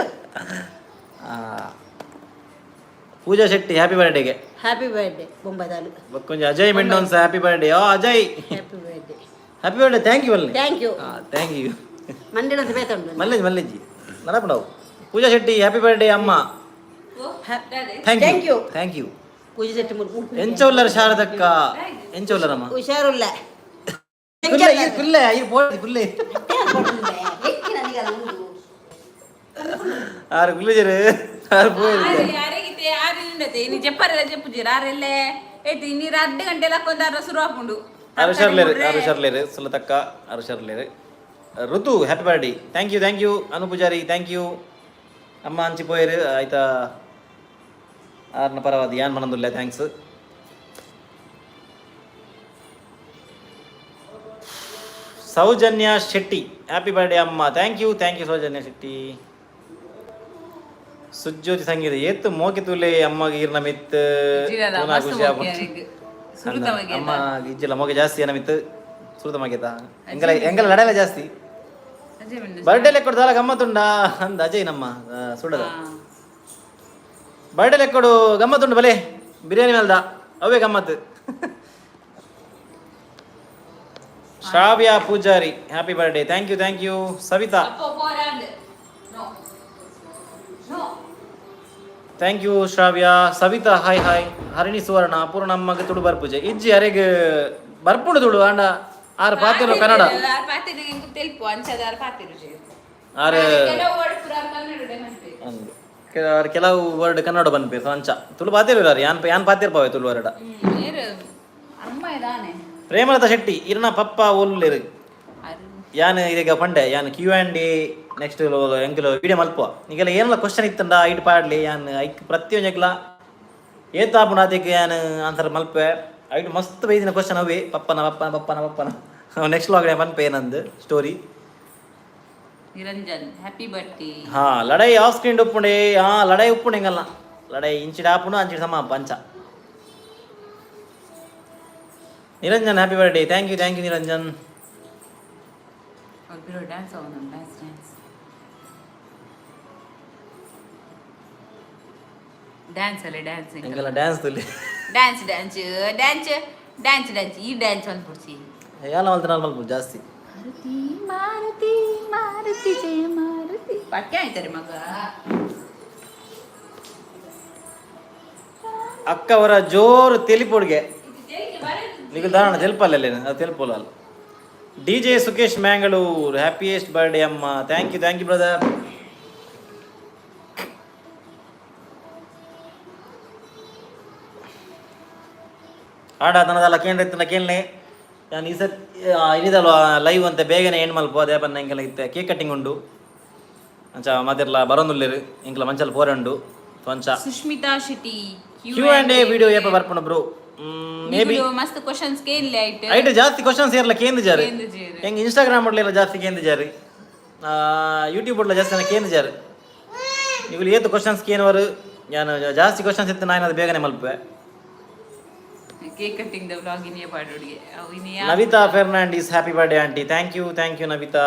ಪೂಜಾ ಶೆಟ್ಟಿ ಹ್ಯಾಪಿ ಬರ್ಡೇಗೆ ಹ್ಯಾಪಿ ಬರ್ತ್ಡೇ ಬೊಂಬದಾಲು ಕೊಂಚ Ajay Mendonsa happy birthday Ajay happy birthday happy birthday thank you ಅಲ್ಲೇ ಥ್ಯಾಂಕ್ ಯು ಥ್ಯಾಂಕ್ ಯು ಮಂದಿರಂತ ಬೇತುಂಡು ಮಲ್ಲೆಜ್ಜಿ ನನಪುಡವು ಪೂಜಾ ಶೆಟ್ಟಿ ಹ್ಯಾಪಿ ಬರ್ಡೇ ಅಮ್ಮ thank you thank you Pooja Shetty ಮುರ್ಕು ಎಂಚೌಲ್ಲರ ಶಾರದಕ್ಕ ಎಂಚೌಲ್ಲರಮ್ಮ ಹುಷಾರುಲ್ಲ ಕುಲ್ಲೆ ಕುಲ್ಲೆ ಆರು ಕುಲ್ಲಿಜರು ಆರು పోయింది అరిగితే ఆరిండతే నీ చెప్పారు చెప్పు జిరారెల్లే ఏటి నీరు 2 గంటల కొందార సురాపుండు ಅರುಷರ್ಲೇರು ಸುಲತಕ್ಕ ಅರುಷರ್ಲೇರು Ritu happy birthday thank you Anu Poojary thank you ಅಮ್ಮ ಹಂಚಿಪೋಯರು ಆಯ್ತಾ ಆರ್ನ ಪರವಾದ ಯಾನ್ ಮನಂದುಲ್ಲ thanks Soujanya Shetty happy birthday ಅಮ್ಮ ಥ್ಯಾಂಕ್ ಯು ಸೌಜನ್ಯ ಶೆಟ್ಟಿ ಸುಜ್ಯೋತಿ ಸಂಗೀತ ಏತ್ತು ಮೋಕೆ ತುಲೆ ಅಮ್ಮಗೆ ಈರ್ನ ಮಿತ್ ಖುಷಿ ಅಮ್ಮ ಇಜ್ಜಿಲ್ಲ ಮೋಕೆ ಜಾಸ್ತಿ ಏನ ಮಿತ್ ಸುರುತ ಮಗೇತ ಎಂಗಲ ಲಡೆಲ್ಲ ಜಾಸ್ತಿ ಬರ್ಡೇ ಲೆಕ್ಕ ದಾಲ ಗಮ್ಮತ್ತುಂಡ ಅಂದ ಅಜಯ್ ನಮ್ಮ ಸುಡದ ಬರ್ಡೇ ಲೆಕ್ಕಡು ಗಮ್ಮತ್ತುಂಡು ಬಲೆ ಬಿರಿಯಾನಿ ಮೇಲ್ದ ಅವೇ ಗಮ್ಮತ್ತು Shravya Poojary happy birthday thank you Savitha thank you Shravya Savitha hi Harini Suvarna Apoorna ಅಮ್ಮಗೆ ತುಡು ಬರ್ಪೂಜೆ ಇಜ್ಜಿ ಅರೆಗೆ ಬರ್ಪುಂಡು ತುಡು ಅಂಡ ಆರು ಪಾತಿರು ಕನ್ನಡ ಕೆಲವು ವರ್ಡ್ ಕನ್ನಡ ಬಂದ್ಪೆ ಅಂಚ ತುಳು ಪಾತಿರು ಯಾನ್ ಪಾತಿರ್ಪಾವೆ ತುಳು ವರ್ಡ ಪ್ರೇಮಲತಾ ಶೆಟ್ಟಿ ಇರ್ನ ಪಪ್ಪ ಓಲ್ಲೇರು ಯಾನ್ ಇದೀಗ ಪಂಡೆ ಯಾನ್ Q&A ನೆಕ್ಸ್ಟ್ ಎಂಕಲು ವಿಡಿಯೋ ಮಲ್ಪ ಈಗೆಲ್ಲ ಏನೆಲ್ಲ ಕ್ವಶನ್ ಇತ್ತಂಡ ಐಟ್ ಪಾಡ್ಲಿ ಯಾನ್ ಐಕ್ ಪ್ರತಿಯೊಂದು ಏತಾಪುಣ ಅದಕ್ಕೆ ಯಾನ್ ಆನ್ಸರ್ ಮಲ್ಪೆ ಐಟ್ ಮಸ್ತ್ ಬೈದಿನ ಕ್ವಶನ್ ಅವೇ ಪಪ್ಪನ ನೆಕ್ಸ್ಟ್ ಲಾಗ್ ಮನ್ಪೆ ಏನಂದು ಸ್ಟೋರಿ ನಿರಂಜನ್ ಹ್ಯಾಪಿ ಬರ್ತ್ಡೇ ಲಡೈ ಆಫ್ ಸ್ಕ್ರೀನ್ ಉಪ್ಪುಂಡೆ ಲಡೈ ಉಪ್ಪುಂಡೆ ಹಿಂಗಲ್ಲ ಲಡೈ ಇಂಚಿಡ ಆಪುಣ ಅಂಚಿಡ ಸಮ ಪಂಚ Niranjan happy birthday thank you Niranjan dance ಅಲ್ಲೇ ಡ್ಯಾನ್ಸ್ ಹಿಂಗಲ್ಲ ಡ್ಯಾನ್ಸ್ ತುಲಿ ಡ್ಯಾನ್ಸ್ ಈ ಡ್ಯಾನ್ಸ್ ಅನ್ಬಿಡ್ಸಿ ಎಲ್ಲ ಮಲ್ತ ಮಲ್ಪ ಜಾಸ್ತಿ ಮಾರುತಿ ಜಯ ಮಾರುತಿ ಪಟ್ಕೆ ಆಯ್ತಾರೆ ಮಗ ಅಕ್ಕವರ ಜೋರು ತೆಲಿಪೋಡ್ಗೆ ನಿಗ ದಾರಣ ತೆಲ್ಪಲ್ಲ ಅದು ತೆಲ್ಪೋಲ್ಲ ಅಲ್ಲ DJ Sukesh Mangalore happiest birthday ಅಮ್ಮ ಥ್ಯಾಂಕ್ ಯು ಬ್ರದರ್ ಆಡ ತನದಲ್ಲ ಕೇಳ್ನೆ ನಾನು ಈ ಸತ್ ಇನಿದಲ್ಲ ಲೈವ್ ಅಂತ ಬೇಗನೆ ಎಂಡ್ ಮಲ್ಪೋದೆ ಬನ್ನ ಇಂಕೆಲ್ಲ ಇತ್ತೆ ಕೇಕ್ ಕಟ್ಟಿಂಗ್ ಉಂಡು ಅಂಚ ಮತ್ತೆಲ್ಲ ಬರೋಂದುಲ್ಲೇರು ಇಂಕಲ ಮಂಚಲ್ ಪೋರಂಡು ಕೊಂಚ ಸುಷ್ಮಿತಾ ಶೆಟ್ಟಿ Q&A ವಿಡಿಯೋ ಏಪ ಬರ್ಪುಂಡು ಬ್ರೋ ಮೇಬಿ ಮಸ್ತ್ ಕ್ವೆಶ್ಚನ್ಸ್ ಕೇನ್ಲೆ ಐಟ್ ಜಾಸ್ತಿ ಕ್ವೆಶ್ಚನ್ಸ್ ಇರಲ್ಲ ಕೇಂದ್ರ ಜಾರಿ ಹೆಂಗ್ ಇನ್ಸ್ಟಾಗ್ರಾಮ್ ಒಡ್ಲೆಲ್ಲ ಜಾಸ್ತಿ ಕೇಂದ್ರ ಜಾರಿ ಯೂಟ್ಯೂಬ್ ಒಡ್ಲ ಜಾಸ್ತಿ ಕೇಂದ್ರ ಜಾರಿ ಇವ್ರು ಏತು ಕ್ವೆಶ್ಚನ್ಸ್ ಕೇನವರು ನಾನು ಜಾಸ್ತಿ ಕ್ವೆಶ್ಚನ್ಸ್ ಇತ್ತು ನಾನು ಅದು ಬೇಗನೆ ಮಲ್ಪೆ ಕೇಕ್ ಕಟ್ಟಿಂಗ್ ದ ವ್ಲಾಗ್ ಇನ್ನೇ ಪಾಡೋಡಿಗೆ Navitha Fernandes happy birthday aunty thank you Navitha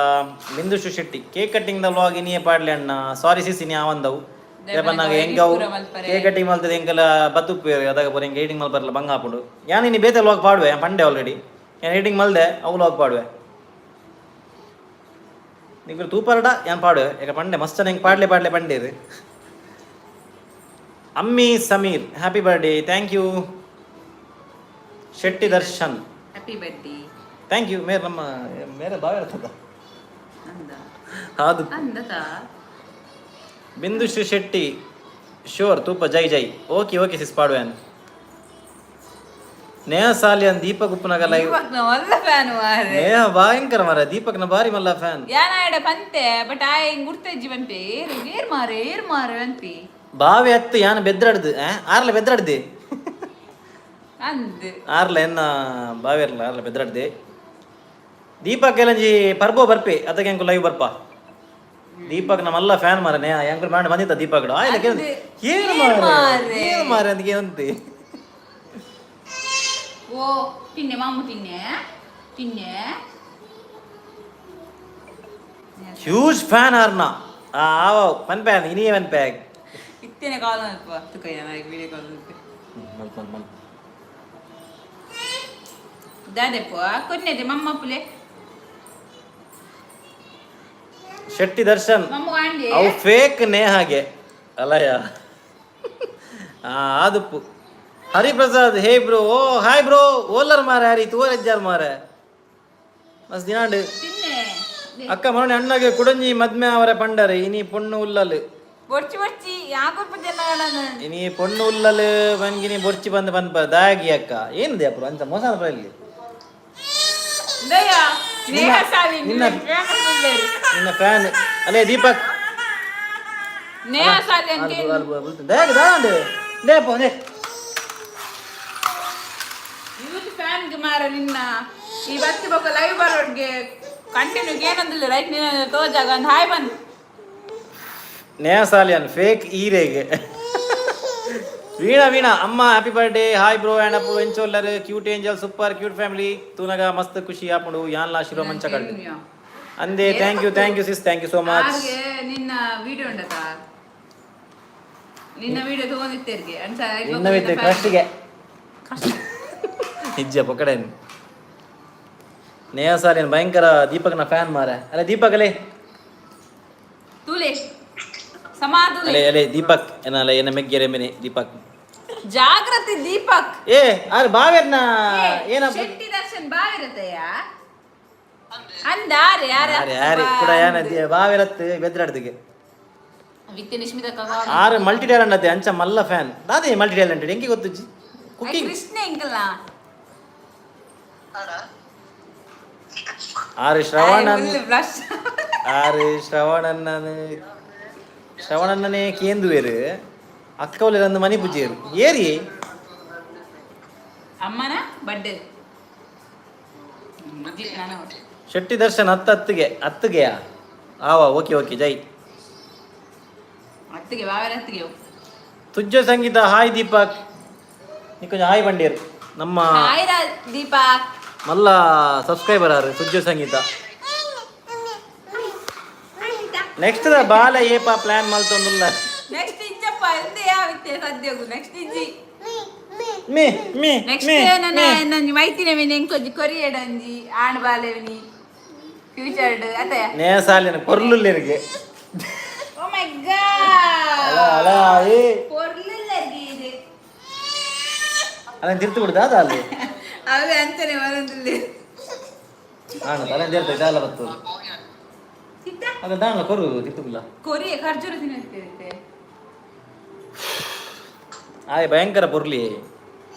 ಬಿಂದುಶು ಶೆಟ್ಟಿ ಕೇಕ್ ಕಟ್ಟಿಂಗ್ ದ ವ್ಲಾಗ್ ಇನ್ನೇ ಪಾಡ್ಲಿ ಅಣ್ಣ ಸಾರಿ ಸಿಸಿನಿ ಆವಂದವು ದೇಪನ್ನಾಗ ಹೆಂಗವು ಕೇಕ್ ಕಟ್ಟಿಂಗ್ ಮಲ್ತದೆ ಹೆಂಗೆಲ್ಲ ಬತ್ತುಪ್ಪೇರು ಅದಾಗ ಬರ ಹೆಂಗೆ ಎಡಿಟಿಂಗ್ ಮಲ್ಪರಲ್ಲ ಬಂಗ ಹಾಕೊಂಡು ಯಾನು ಇನ್ನು ಬೇತೆ ವ್ಲಾಗ್ ಪಾಡುವೆ ಪಂಡೆ ಆಲ್ರೆಡಿ ಏನು ಎಡಿಟಿಂಗ್ ಮಲ್ದೆ ಅವು ವ್ಲಾಗ್ ಪಾಡುವೆ ನೀವು ತೂಪರ್ಡ ಏನು ಪಾಡುವೆ ಯಾಕೆ ಪಂಡೆ ಮಸ್ತ್ ಹೆಂಗೆ ಪಾಡ್ಲೆ ಪಂಡೆ ಇದು ಅಮ್ಮಿ Sameer happy birthday thank you Shetty Darshan happy birthday thank you ಮೇರೆ ಬಾವ ಇರ್ತದ ಅದು ಬಿಂದು ಶ್ರೀ ಶೆಟ್ಟಿ ಶೋರ್ ತೂಪ ಜೈ ಓಕೆ ಸಿಸ್ ಪಾಡುವೆ ನೇಹ ಸಾಲಿಯನ್ ದೀಪಕ್ ಉಪ್ಪುನಗ ಲೈವ್ ದೀಪಕ್ನ ಒಲ್ಲ ಫ್ಯಾನ್ ಮಾರೆ ನೇಹ ಭಯಂಕರ ಮಾರ ದೀಪಕ್ನ ಬಾರಿ ಮಲ್ಲ ಫ್ಯಾನ್ ಯಾನಾಡ ಪಂತೆ ಬಟ್ ಆಯ್ ಗುರ್ತಜ್ಜಿ ಬಂತೆ ಏರ್ ಮಾರೆ ಅಂತಿ ಬಾವಿ ಹತ್ತು ಯಾನ ಬೆದ್ರಾಡ್ದು ಆರ್ಲ ಬೆದ್ರಾಡ್ದೆ ಅಂದ್ ಆರ್ಲ ಎನ್ನ ಬಾವಿ ಇರ್ಲ ಆರ್ಲ ಬೆದ್ರಾಡ್ದೆ ದೀಪಕ್ ಎಲ್ಲಂಜಿ ಪರ್ಬೋ ಬರ್ಪೆ ಅದಕ್ಕೆ ಎಂಕು ಲೈವ್ ಬರ್ಪ ದೀಪಕ್ ನಮ್ಮಲ್ಲ ಫ್ಯಾನ್ ಮಾರ ನೇಹ ಎಂಕು ಮಾಡಿ ಬಂದಿತ್ತ ದೀಪಕ್ ಆಯ್ಲ ಏನು ಮಾರೆ ಅದಕ್ಕೆ ಏನಂತೆ ಓ ತಿನ್ನೆ ಮಾಮು ತಿನ್ನೆ ಹ್ಯೂಜ್ ಫ್ಯಾನ್ ಆರ್ನ ಆವ ಪನ್ ಪ್ಯಾನ್ ಇನಿಯೇ ಪನ್ ಪ್ಯಾಗ್ ಇತ್ತೇನೆ ಕಾಲ್ ಅಲ್ಪ ತುಕಯ್ಯ ನನಗೆ ವಿಡಿಯೋ ಕಾಲ್ ಮಲ್ತ್ ದಾದೆಪ್ಪ ಕೊನ್ನೆದೆ ಮಮ್ಮ ಪುಲೆ ಶೆಟ್ಟಿ ದರ್ಶನ್ ಮಮ್ಮ ವಾಂಡಿ ಅವು ಫೇಕ್ ನೇಹಾಗೆ ಅಲ್ಲಯ್ಯ ಆದುಪ್ಪು ಹರಿಪ್ರಸಾದ್ ಹೇ ಬ್ರೋ ಓ ಹಾಯ್ ಬ್ರೋ ಓಲರ್ ಮಾರೆ ಹರಿ ತೂವರೆಜ್ಜಾರ್ ಮಾರೆ ಮಸ್ತ್ ದಿನಾಂಡು ತಿನ್ನೆ ಅಕ್ಕ ಮರಣಿ ಅಣ್ಣಗೆ ಕುಡಂಜಿ ಮದ್ಮೆ ಅವರ ಪಂಡರೆ ಇನಿ ಪೊಣ್ಣು ಉಲ್ಲಲು ಬೊರ್ಚಿ ಯಾಕೊಪ್ಪ ಜನ ಇನಿ ಪೊಣ್ಣು ಉಲ್ಲಲು ಬಂಗಿನಿ ಬೊರ್ಚಿ ಬಂದು ಬಂದ್ ದಾಗಿ ಅಕ್ಕ ಏನಿದೆ ಅಪ್ಪ ಅಂತ ಮೋಸ ಇಲ್ಲಿ ದಯ ನೇಹ ಸಾಲಿ ನಿನ್ನ ಫ್ಯಾನ್ ಅಲ್ಲೇ ದೀಪಕ್ ನೇಹ ಸಾಲಿ ಅಂತ ದಾಗ ದಾಂಡು ಲೇಪೋ ದೇ ಯೂತ್ ಫ್ಯಾನ್ ಗೆ ಮಾರ ನಿನ್ನ ಈ ಬತ್ತಿ ಬೊಕ್ಕ ಲೈವ್ ಬರೋಡ್ಗೆ ಕಂಟಿನ್ಯೂ ಏನಂದಿಲ್ಲ ರೈಟ್ ನೀನು ತೋಜಾಗ ಒಂದು ಹಾಯ್ ಬಂದು ನೇಹ ಸಾಲಿಯನ್ ಫೇಕ್ ಈರೆಗೆ ವೀಣಾ ಅಮ್ಮ happy birthday hi bro and Appu ಎಂಚೋಲ್ಲರ್ cute angel super cute family ತೂನಗ ಮಸ್ತ್ ಖುಷಿ ಆಪುಂಡು ಯಾನ್ಲಾ ಶಿರೋ ಮಂಚ ಕಳ್ಳಿ ಅಂದೆ thank you sis thank you so much ಹಾಗೆ ನಿನ್ನ ವಿಡಿಯೋ ಉಂಡತ ನಿನ್ನ ವಿಡಿಯೋ ತಗೊಂಡಿತ್ತೇರ್ಗೆ ಇನ್ನವಿದ್ದೆ ಕ್ರಶ್ಗೆ ನಿಜ ಪೊಕಡೆ ನೇಹ ಸಾಲಿಯನ್ ಭಯಂಕರ ದೀಪಕ್ನ ಫ್ಯಾನ್ ಮಾರೆ ಅಲ್ಲ ದೀಪಕ್ ಅಲೆ ತೂಲೆ ಸಮಾಧುಲೆ ಅಲೆ ದೀಪಕ್ ಏನಲ್ಲ ಏನ ಮೆಗ್ಗೆರೆ ಮೆನೆ ದೀಪಕ್ ಜಾಗೃತಿ ದೀಪಕ್ ಏ ಆರ್ ಬಾವೆರ್ನ ಏನ ಶೆಟ್ಟಿ ದರ್ಶನ್ ಬಾವಿರತೆಯ ಅಂದಾರೆ ಯಾರಿ ಕೂಡ ಏನ ಬಾವೆರತ್ತು ಬೆದ್ರಾಡ್ದಿಗೆ ವಿತ್ತಿ ನಿಶ್ಮಿತ ಆರು ಮಲ್ಟಿ ಟ್ಯಾಲೆಂಟ್ ಅತ್ತೆ ಅಂಚ ಮಲ್ಲ ಫ್ಯಾನ್ ದಾದೆ ಮಲ್ಟಿ ಟ್ಯಾಲೆಂಟೆಡ್ ಎಂಕಿ ಗೊತ್ತುಜ್ಜಿ ಕುಕಿಂಗ್ ಕೃಷ್ಣ ಎಂಕಲ್ಲ ಆರು ಶ್ರವಣಣ್ಣನೇ ಕೇಂದುವೇರು ಅಕ್ಕವಲಿರಂದು ಮನಿ ಪೂಜೆಯರು ಏರಿ ಅಮ್ಮನ ಬಡ್ಡೆ ಶೆಟ್ಟಿ ದರ್ಶನ್ ಹತ್ತಿಗೆಯಾ ಓಕೆ ಜೈ ಹತ್ತಿಗೆ ಬಾವೆರ ಹತ್ತಿಗೆ ತುಜ್ಜ ಸಂಗೀತ ಹಾಯ್ ದೀಪಕ್ ನೀ ಕೊಂಚ ಹಾಯ್ ಬಂಡೇರು ನಮ್ಮ ಹಾಯ್ ದೀಪಕ್ ಮಲ್ಲ ಸಬ್ಸ್ಕ್ರೈಬರ್ ಆರು ತುಜ್ಜ ಸಂಗೀತ ನೆಕ್ಸ್ಟ್ ಬಾಲ ಏಪ ಪ್ಲಾನ್ ಮಲ್ತೊಂದುಲ್ಲ ನೆಕ್ಸ್ಟ್ ಇಜ್ಜಪ್ಪ ಎಂದೇ ಯಾವಿತ್ತೆ ಸದ್ಯಗು ನೆಕ್ಸ್ಟ್ ಇಜ್ಜಿ ಮೀ ಮೀ ನೆಕ್ಸ್ಟ್ ನನ್ನ ಮೈತಿನ ಮಿನ ಎಂಕೊಂಜಿ ಕೊರಿಯಡಂಜಿ ಆಣ್ ಬಾಲೆವನಿ ಫ್ಯೂಚರ್ಡ್ ಅತಯ ನೇಹ ಸಾಲಿನ ಕೊರ್ಲುಲ್ಲೆರಿಗೆ ಓ ಮೈ ಗಾಡ್ ಏ ಕೊರ್ಲಿಲ್ಲಗಿ ಇದು ಅದನ್ನ ತಿರ್ತು ಬಿಡುದ ಅದ ಅಲ್ಲಿ ಅವೇ ಅಂತಾನೆ ಬರೋದಿಲ್ಲ ತಲೆ ತಿರ್ತ ಜಾಲ ಬರ್ತದೆ ಅದ ದಾನ ಕೊರು ತಿರ್ತುಲ್ಲ ಕೊರಿಯ ಖರ್ಜೂರ ತಿನ್ನುತ್ತೆ ಆಯ್ ಭಯಂಕರ ಪೊರ್ಲಿ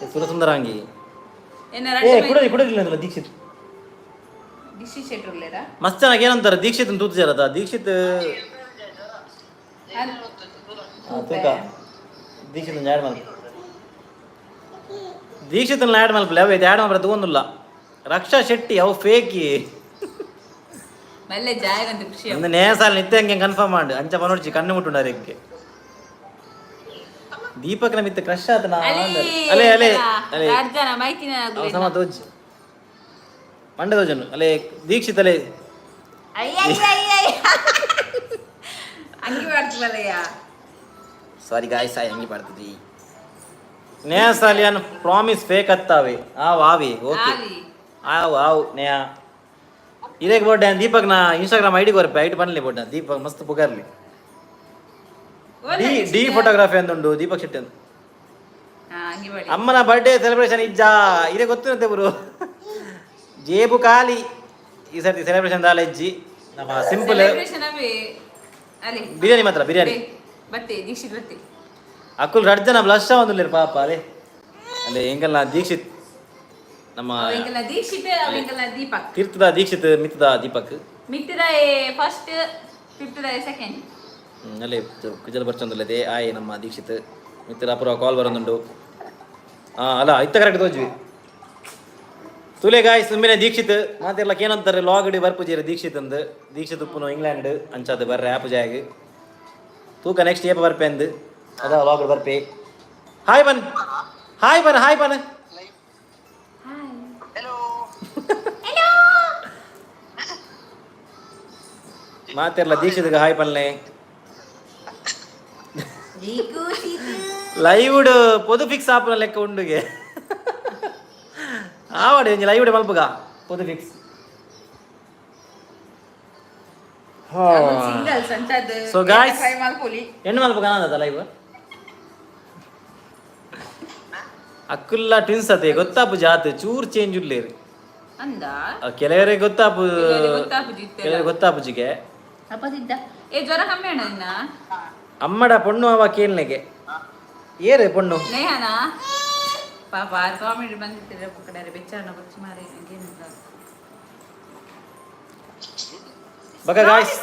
ಸುರಸುಂದರಾಂಗಿ ಏನ ಕುಡಲಿಲ್ಲ ಅಂದಲ್ಲ ದೀಕ್ಷಿತ್ ದಿಶಿ ಶೆಟ್ರುಲ್ಲೇರಾ ಮಸ್ತ್ ಚೆನ್ನಾಗಿ ಏನಂತಾರೆ ದೀಕ್ಷಿತ್ ತೂತಿದಾರದ ದೀಕ್ಷಿತ್ ತೂಕ ದೀಕ್ಷಿತ್ ಆ್ಯಡ್ ಮಾಡಿ ದೀಕ್ಷಿತ್ ಆ್ಯಡ್ ಮಲ್ಪಲೆ ಅವೇ ಆ್ಯಡ್ ಮಾಡ್ರೆ ತಗೊಂಡಿಲ್ಲ ರಕ್ಷಾ ಶೆಟ್ಟಿ ಅವು ಫೇಕಿ ಮಲ್ಲೆ ಜಾಯಗಂತ ಖುಷಿ ಒಂದು ನೇಹ ಸಾಲ ನಿತ್ಯ ಹಂಗೆ ಕನ್ಫರ್ಮ್ ಮಾಡು ಅಂಚ ಪನೋಡ್ಚಿ ಕಣ್ಣು ಮುಟ್ಟುಂಡಾರೆ ಹೆಂಗೆ ದೀಪಕ್ನ ಮಿತ್ತ ಕ್ರಶ್ ಆತನ ಅಲೆ ಅರ್ಜನ ಮೈತಿನ ಸಮ ತೋಜ್ ಮಂಡೆ ತೋಜನು ಅಲೆ ದೀಕ್ಷಿತ್ ಅಲೆ ಅಂಗಿ ಮಾಡ್ತೀವಲ್ಲಯ್ಯ ಸಾರಿ ಗಾಯ್ಸ್ ಹಂಗೆ ಮಾಡ್ತಿದ್ವಿ ನೇಹ ಸಾಲಿಯನ್ ಪ್ರಾಮಿಸ್ ಫೇಕ್ ಹತ್ತಾವೆ ಆವಿ ಓಕೆ ಆವು ನೇಹ ಇದೇಗೆ ಬೋಡ್ಡೆ ದೀಪಕ್ನ ಇನ್ಸ್ಟಾಗ್ರಾಮ್ ಐಡಿ ಕೊರಪೆ ಐಟಿ ಬನ್ನಲಿ ಬೋಡ್ಡ ದೀಪಕ್ ಮಸ್ತ್ ಪುಗಾರ್ಲಿ ಡಿ ಫೋಟೋಗ್ರಾಫಿ ಅಂದುಂಡು ದೀಪಕ್ ಶೆಟ್ಟಿ ಅಂತ ಅಮ್ಮನ ಬರ್ಡೇ ಸೆಲೆಬ್ರೇಷನ್ ಇಜ್ಜ ಇದೇ ಗೊತ್ತಿರುತ್ತೆ ಬ್ರೋ ಜೇಬು ಖಾಲಿ ಈ ಸರ್ತಿ ಸೆಲೆಬ್ರೇಷನ್ ದಾಲ ಇಜ್ಜಿ ನಮ್ಮ ಸಿಂಪಲ್ ಬಿರಿಯಾನಿ ಮಾತ್ರ ಬಿರಿಯಾನಿ ಬತ್ತೆ ದೀಕ್ಷಿತ್ ಬತ್ತೆ ಅಕ್ಕುಲ್ ರಡ್ ಜನ ಬ್ಲಶ್ ಒಂದುಲ್ಲೇರು ಪಾಪ ಅಲೆ ಹೆಂಗಲ್ಲ ದೀಕ್ಷಿತ್ ನಮ್ಮ ಅವೆಂಕಲ ದೀಕ್ಷಿತ್ ಅವೆಂಕಲ ದೀಪಕ್ ತೀರ್ಥದ ದೀಕ್ಷಿತ್ ಮಿತ್ತದ ದೀಪಕ್ ಮಿತ್ತಿದ ಫಸ್ಟ್ ತೀರ್ಥದ ಸೆಕೆಂಡ್ ಅಲ್ಲೇ ಕುಜಲ ಬರ್ಚೊಂದಲ್ಲದೆ ಆಯ್ ನಮ್ಮ ದೀಕ್ಷಿತ್ ಮಿತ್ರ ಅಪೂರ್ವ ಕಾಲ್ ಬರೋದುಂಡು ಅಲ್ಲ ಇತ್ತ ಕರೆಕ್ಟ್ ತೋಜ್ವಿ ತುಲೆ ಗಾಯ್ ಸುಮ್ಮಿನ ದೀಕ್ಷಿತ್ ಮಾತೆಲ್ಲ ಏನಂತಾರೆ ಲಾಗಡಿ ಬರ್ಪುಜೀರ ದೀಕ್ಷಿತ್ ಅಂದು ದೀಕ್ಷಿತ್ ಉಪ್ಪುನು ಇಂಗ್ಲೆಂಡ್ ಅಂಚದು ಬರ್ರೆ ಆಪು ಜಾಗ ತೂಕ ನೆಕ್ಸ್ಟ್ ಏಪ ಬರ್ಪೆ ಅಂದು ಅದ ಲಾಗಡಿ ಬರ್ಪೆ ಹಾಯ್ ಬನ್ ಹಾಯ್ ಬನ್ ಹಾಯ್ ಬನ್ ಮಾತೆಲ್ಲ ದೀಕ್ಷಿತ್ಗೆ ಹಾಯ್ ಪನ್ಲೆ ಲೈವ್ಡ್ ಪೊದು ಫಿಕ್ಸ್ ಆಪನ ಲೆಕ್ಕ ಉಂಡುಗೆ ಆವಾಡಿ ಒಂಜಿ ಲೈವ್ಡ್ ಮಲ್ಪುಗ ಪೊದು ಫಿಕ್ಸ್ ಸೊ ಗಾಯ್ಸ್ ಹೆಣ್ಣು ಮಲ್ಪುಗ ನಾನದ ಲೈವ್ ಅಕ್ಕುಲ್ಲ ಟ್ವಿನ್ಸ್ ಅತೆ ಗೊತ್ತಾಪು ಜಾತ್ ಚೂರ್ ಚೇಂಜ್ ಉಳ್ಳೇರಿ ಅಂದ ಕೆಲವರಿಗೆ ಗೊತ್ತಾಪು ಕೆಲವರಿಗೆ ಗೊತ್ತಾಪುಜಿಗೆ ಅಪ್ಪದಿದ್ದ ಏ ಜ್ವರ ಕಮ್ಮಿ ಅಣ್ಣ ಇನ್ನ ಅಮ್ಮಡ ಪೊಣ್ಣು ಅವ ಕೇಳ್ನೆಗೆ ಏರೆ ಪೊಣ್ಣು ನೇಹನಾ ಪಾಪ ಕಾಮಿಡಿ ಬಂದಿರ್ತೀರ ಕಡೆ ಬೆಚ್ಚಾರನ ಬಚ್ಚಿ ಮಾರಿ ಏನಿಲ್ಲ ಬಕ ಗಾಯ್ಸ್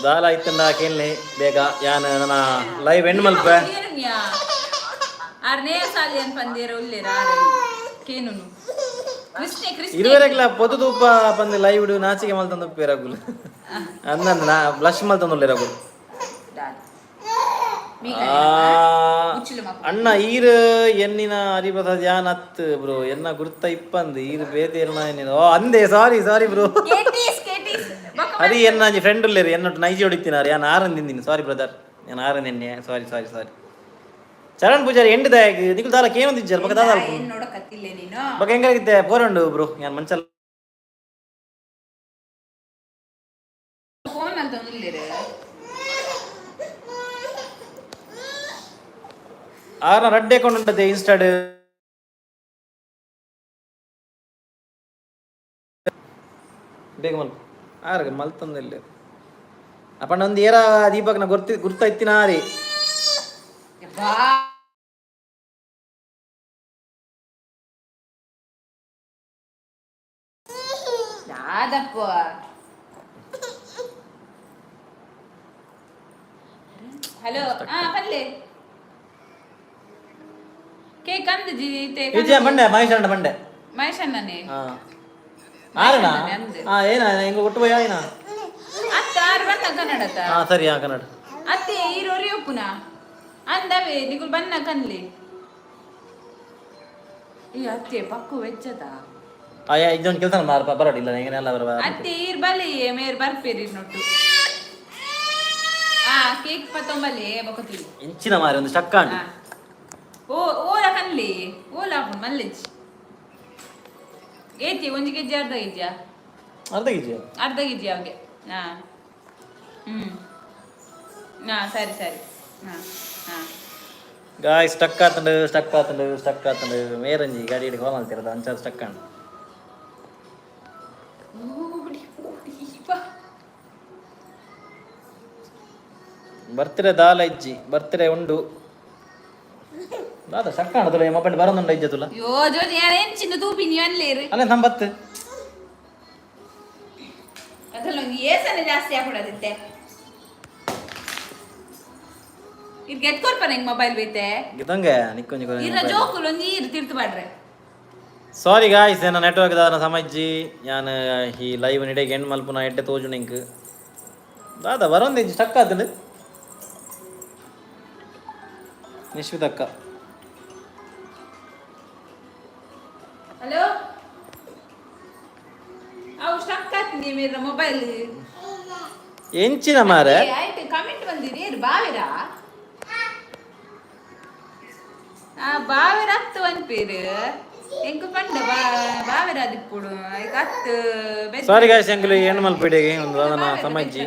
ದಾಲ ಇತ್ತಂದ ಕೇಳ್ನೆ ಬೇಗ ಯಾನ ನನ್ನ ಲೈವ್ ಎಂಡ್ ಮಲ್ಪ ಆರ್ನೇ ಸಾಲಿ ಅನ್ ಪಂದೇರ ಉಲ್ಲೇರ ಕೇನುನು ಕೃಷ್ಣ ಕೃಷ್ಣ ಇರುವರೆಗ್ಲ ಪೊದು ತೂಪ ಪಂದೆ ಲೈವ್ ನಾಚಿಕೆ ಮಲ್ತಂದು ಪೇರಗುಲ್ ಅಂದಂದ ನಾ ಬ್ಲಶ್ ಮಲ್ತಂದು ರಗುಲ್ ಅಣ್ಣ ಈರು ಎನ್ನಿನ ಅರಿಬದ ಜಾನ್ ಅತ್ ಬ್ರೋ ಎನ್ನ ಗುರ್ತ ಇಪ್ಪಂದು ಈರು ಬೇತೇರ್ನ ಎನ್ನಿನ ಓ ಅಂದೆ ಸಾರಿ ಬ್ರೋ ಹರಿ ಎನ್ನ ಫ್ರೆಂಡ್ ಉಲ್ಲೇರಿ ಎನ್ನೊಟ್ಟು ನೈಜಿ ಹೊಡಿತೀನಾರು ಯಾನ್ ಆರನ್ ತಿಂದಿನಿ ಸಾರಿ ಬ್ರದರ್ ನಾನು ಆರನ್ ಎಣ್ಣೆ ಸಾರಿ ಚರಣ್ ಪೂಜಾರಿ ಎಂಡ್ ದಾಯಕ್ ನಿಖಿಲ್ ದಾಲಕ್ ಏನು ತಿಜ್ಜಲ್ ಬಕ ದಾದಾಲ್ ಬಕ ಹೆಂಗಾಗಿತ್ತೆ ಪೋರಂಡು ಬ್ರೋ ಯಾನ್ ಮಂಚಲ್ ಫೋನ್ ಅಂತ ಉಲ್ಲೇರೆ ಆರ್ನ ರಡ್ಡೆ ಕೊಂಡುಂಟದೆ ಇನ್ಸ್ಟಾಡ್ ಬೇಗ ಮಲ್ಪ ಆರ್ಗ ಮಲ್ತಂದಿಲ್ಲ ಅಪ್ಪಣ್ಣ ಒಂದು ಏರ ದೀಪಕ್ನ ಗುರ್ತ ಇತ್ತಿನ ರೀ ಹಲೋ ಪಲ್ಲೆ ಕೇಕ್ ಅಂದು ವಿಜಯ ಬಂಡೆ ಮಹೇಶಣ್ಣನೇ ಆರಣ ಏನ ಹೆಂಗ ಒಟ್ಟು போய் ಆಯ್ನ ಅತ್ತ ಆರು ಬಣ್ಣ ಕನ್ನಡತ ಸರಿ ಕನ್ನಡ ಅತ್ತೆ ಈರೋರಿ ಒಪ್ಪುನ ಅಂದವೆ ನಿಗುಲ್ ಬಣ್ಣ ಕನ್ಲಿ ಈ ಅತ್ತೆ ಪಕ್ಕು ವೆಚ್ಚದ ಇದೊಂದು ಕೆಲಸ ಬರೋಡಿಲ್ಲ ಹೆಂಗನೆಲ್ಲ ಬರಬ ಅತ್ತೆ ಈರ್ ಬಲಿ ಮೇರ್ ಬರ್ಪೇರಿ ನೋಟು ಕೇಕ್ ಪತ್ತೊಂಬಲ್ಲಿ ಬಕತಿಲಿ ಇಂಚಿನ ಮಾರಿ ಒಂದು ಸ್ಟಕ್ಕಾಂಡ್ ಓಲ ಕನ್ಲಿ ಓಲ ಮಲ್ಲಿಜ್ ಏತಿ 1 ಕೆಜಿ ಅರ್ಧ ಕೆಜಿ ಅವ್ಗೆ ಸರಿ ಗಾಯ್ ಸ್ಟಕ್ ಆತಂಡು ಮೇರಂಜಿ ಗಾಡಿ ಹಿಡಿದು ಹೋಲ್ ಅಂತಿರೋದು ಅಂಚಾರು ಸ್ಟಕ್ ಆಂಡ್ ಬರ್ತಿರೆ ದಾಲ ಇಜ್ಜಿ ಬರ್ತಿರೆ ಉಂಡು ದಾದ ಸ್ಟಕ್ ಆಣದುಲ ಮೊಬೈಲ್ ಬರೋದುಂಡ ಇಜ್ಜ ತುಲ ಯೋ ಜೋಜಿ ಯಾರೇನ್ ಚಿನ್ನ ತೂಪಿ ನೀವು ಅನ್ಲೇರು ಅಲ್ಲ ನಂಬತ್ತು ಅದಲ್ಲೊಂದು ಏಸನೆ ಜಾಸ್ತಿ ಆಗ್ಬಿಡದಿತ್ತೆ ಇದು ಎತ್ಕೊರ್ಪ ನಂಗೆ ಮೊಬೈಲ್ ಬೈತೆ ಇದಂಗೆ ನಿಕ್ಕೊಂಜಿ ಇರ ಜೋಕುಲು ಒಂದು ನೀರು ತಿರ್ತು ಬಾಡ್ರೆ ಸಾರಿ ಗಾಯ್ಸ್ ನನ್ನ ನೆಟ್ವರ್ಕ್ ದಾನ ಸಮಜ್ಜಿ ನಾನು ಈ ಲೈವ್ ನಿಡೆಗೆ ಎಂಡ್ ಮಲ್ಪುನ ಎಡ್ಡೆ ತೋಜು ನಿಂಕ್ ದಾದ ಬರೋಂದು ಇಜ್ಜಿ ಸ್ಟಕ್ ಆತಂಡು ನಿಶ್ವಿತಕ್ಕ ಹಲೋ ಅವು ಸ್ಟಕ್ ಆಗ್ತೀನಿ ಮೇರ ಮೊಬೈಲ್ ಎಂಚಿನ ಮಾರೆ ಆಯ್ತು ಕಮೆಂಟ್ ಬಂದಿರಿ ಬಾವಿರ ಬಾವಿರ ಹತ್ತು ಅನ್ಪೇರು ಎಂಕು ಪಂಡ ಬಾವಿರ ದಿಪ್ಪುಡು ಹತ್ತು ಸಾರಿ ಗಾಯ್ಸ್ ಎಂಗ್ಲು ಹೆಣ್ಣು ಮಲ್ಪಿಡೆಗೆ ಒಂದು ಸಮಜ್ಜಿ